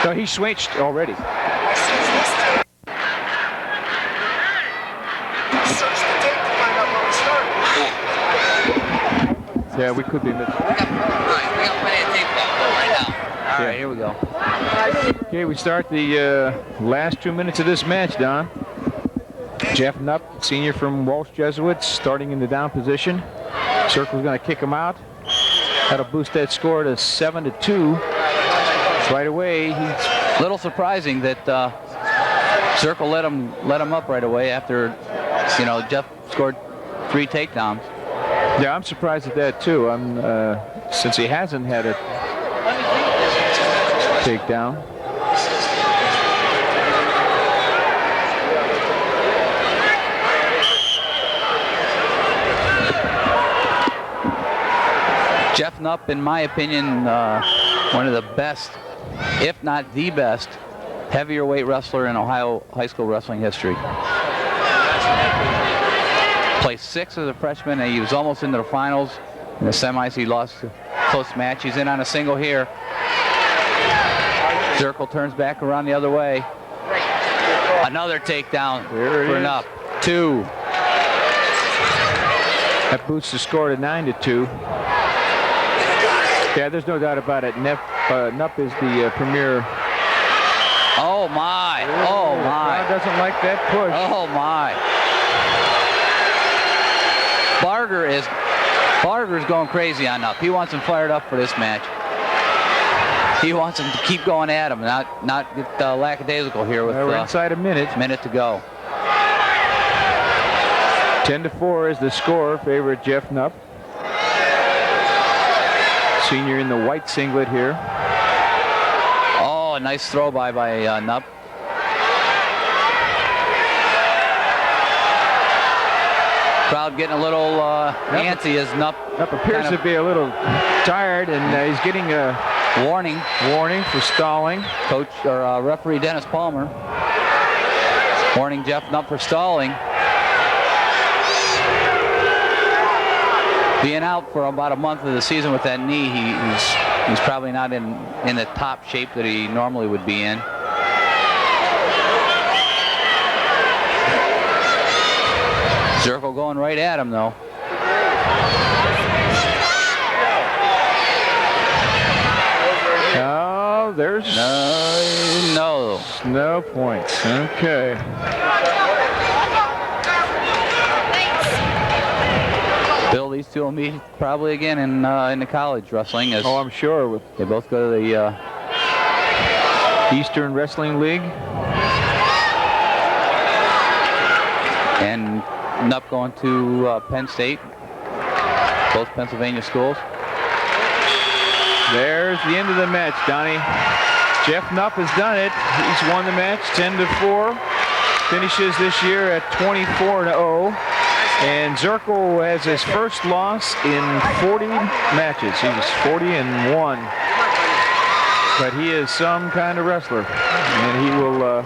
So he switched already. Yeah, we could be missing. All right, here we go. Okay, we start the last 2 minutes of this match, Don. Jeff Nup, senior from Walsh Jesuits, starting in the down position. Zirkle's going to kick him out. That'll boost that score to 7-2. Right away, he's A little surprising that Zirkle let him up right away after, you know, Jeff scored 3 takedowns. Yeah, I'm surprised at that too. Since he hasn't had a takedown. Jeff Nup, in my opinion, one of the best, if not the best, heavier weight wrestler in Ohio high school wrestling history. Placed 6th as a freshman, and he was almost into the finals. In the semis, he lost a close match. He's in on a single here. Zirkle turns back around the other way. Another takedown for Nup. 2. That boosts the score to 9-2. Yeah, there's no doubt about it. Nup is the premier. Oh my! Oh my! Crowd doesn't like that push. Oh my! Barger's going crazy on Nup. He wants him fired up for this match. He wants him to keep going at him, not get lackadaisical here with we're inside a minute. Minute to go. 10-4 is the score, favorite Jeff Nup. Senior in the white singlet here. Oh, a nice throw by Nup. Crowd getting a little antsy as Nup appears to be a little tired, and he's getting a warning for stalling. Coach or referee Dennis Palmer. Warning Jeff Knupp for stalling. Being out for about a month of the season with that knee, he's probably not in the top shape that he normally would be in. Zirkle going right at him though. Oh, there's no points. Okay. Bill, these two will meet probably again in the college wrestling. As I'm sure. they both go to the Eastern Wrestling League. And Knupp going to Penn State, both Pennsylvania schools. There's the end of the match, Donnie. Jeff Knupp has done it. He's won the match 10-4. Finishes this year at 24-0. And Zirkle has his first loss in 40 matches. He's 40-1. But he is some kind of wrestler. And he will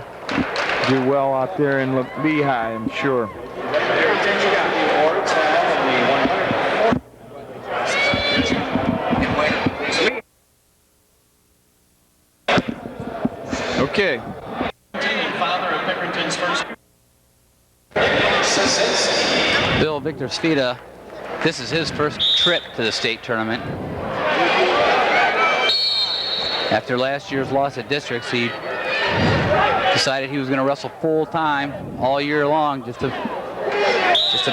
do well out there in Lehigh, I'm sure. Okay. Father of Pickerington's first. Bill Victor Svita, this is his first trip to the state tournament. After last year's loss at districts, he decided he was going to wrestle full time all year long just to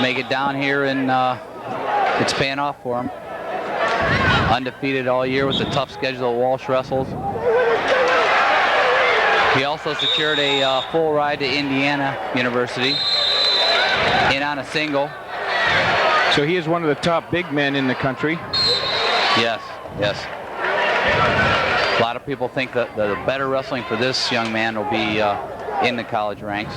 make it down here, and it's paying off for him. Undefeated all year with a tough schedule at Walsh wrestles. He also secured a full ride to Indiana University in on a single. So he is one of the top big men in the country. Yes. A lot of people think that the better wrestling for this young man will be in the college ranks.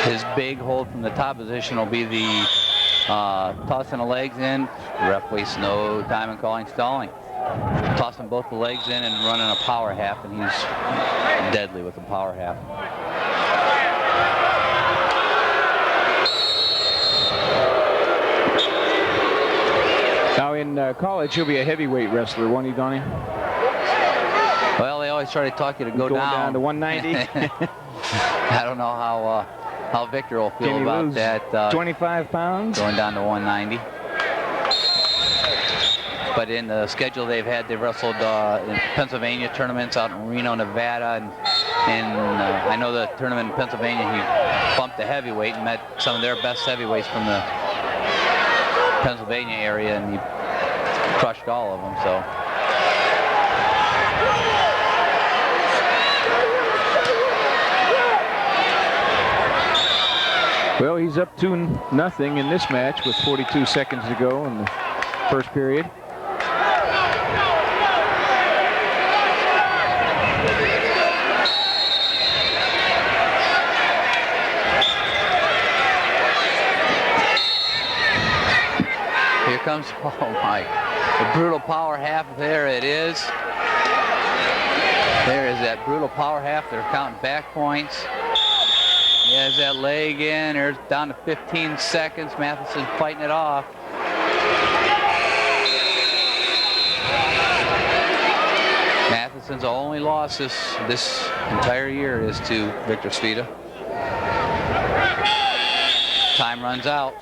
His big hold from the top position will be the tossing the legs in. Ref wastes no time in calling stalling. Tossing both the legs in and running a power half, and he's deadly with the power half. Now in college, he'll be a heavyweight wrestler, won't he, Donnie? Well, they always try to talk you to go down to 190. I don't know how Victor will feel Can he about lose that. 25 pounds? Going down to 190. But in the schedule they've had, they've wrestled in Pennsylvania tournaments out in Reno, Nevada, and I know the tournament in Pennsylvania, he bumped the heavyweight and met some of their best heavyweights from the Pennsylvania area, and he crushed all of them. So. Well, he's up 2-0 in this match with 42 seconds to go in the first period. Here comes, oh my, the brutal power half. There it is. There is that brutal power half. They're counting back points. He has that leg in. There's down to 15 seconds. Matheson fighting it off. Matheson's only loss this entire year is to Victor Svita. Time runs out.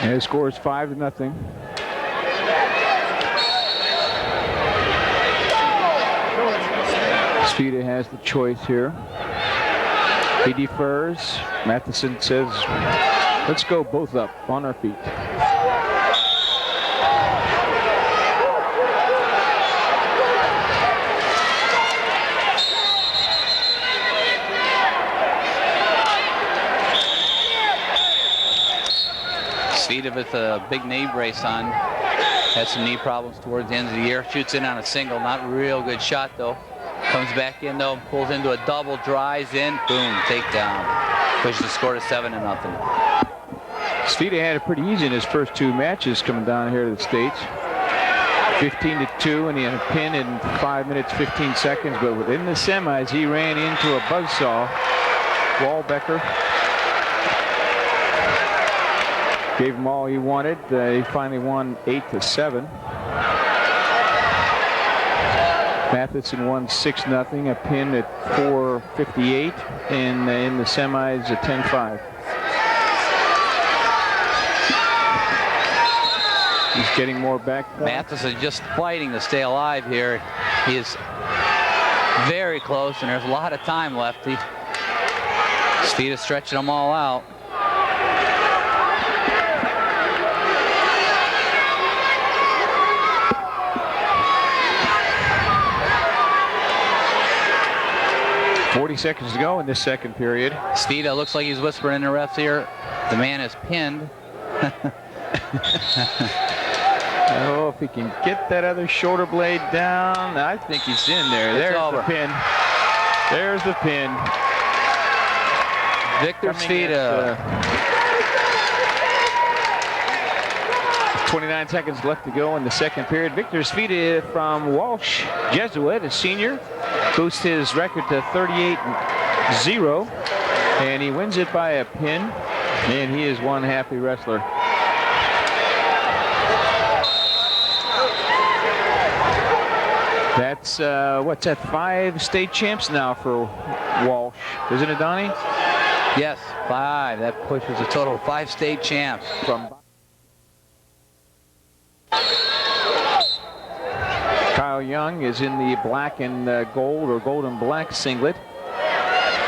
And his score is 5-0. Svita has the choice here. He defers. Matheson says, let's go both up on our feet. Svita with a big knee brace on. Had some knee problems towards the end of the year. Shoots in on a single. Not a real good shot, though. Comes back in though, pulls into a double, drives in, boom, takedown. Pushes the score to 7-0. Svita had it pretty easy in his first 2 matches coming down here to the States. 15-2, and he had a pin in 5 minutes, 15 seconds. But within the semis, he ran into a buzzsaw. Wallbecker gave him all he wanted. He finally won 8-7. Matheson won 6-0, a pin at 4:58, and in the semis at 10-5. He's getting more back points. Matheson just fighting to stay alive here. He is very close, and there's a lot of time left. Svita stretching them all out. .40 seconds to go in this second period. Svita looks like he's whispering in the refs here. The man is pinned. Oh, if he can get that other shoulder blade down, I think he's in there. There's the pin. There's the pin. Victor Svita. 29 seconds left to go in the second period. Victor Svita from Walsh Jesuit, a senior, boosts his record to 38-0, and he wins it by a pin, and he is one happy wrestler. That's, what's that, 5 state champs now for Walsh, isn't it, Donnie? Yes, 5. That pushes a total of 5 state champs. From Kyle Young is in the black and gold or gold and black singlet.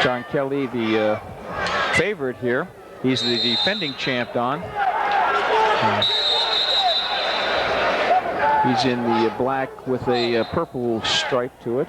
John Kelly, the favorite here. He's the defending champ, Don. He's in the black with a purple stripe to it.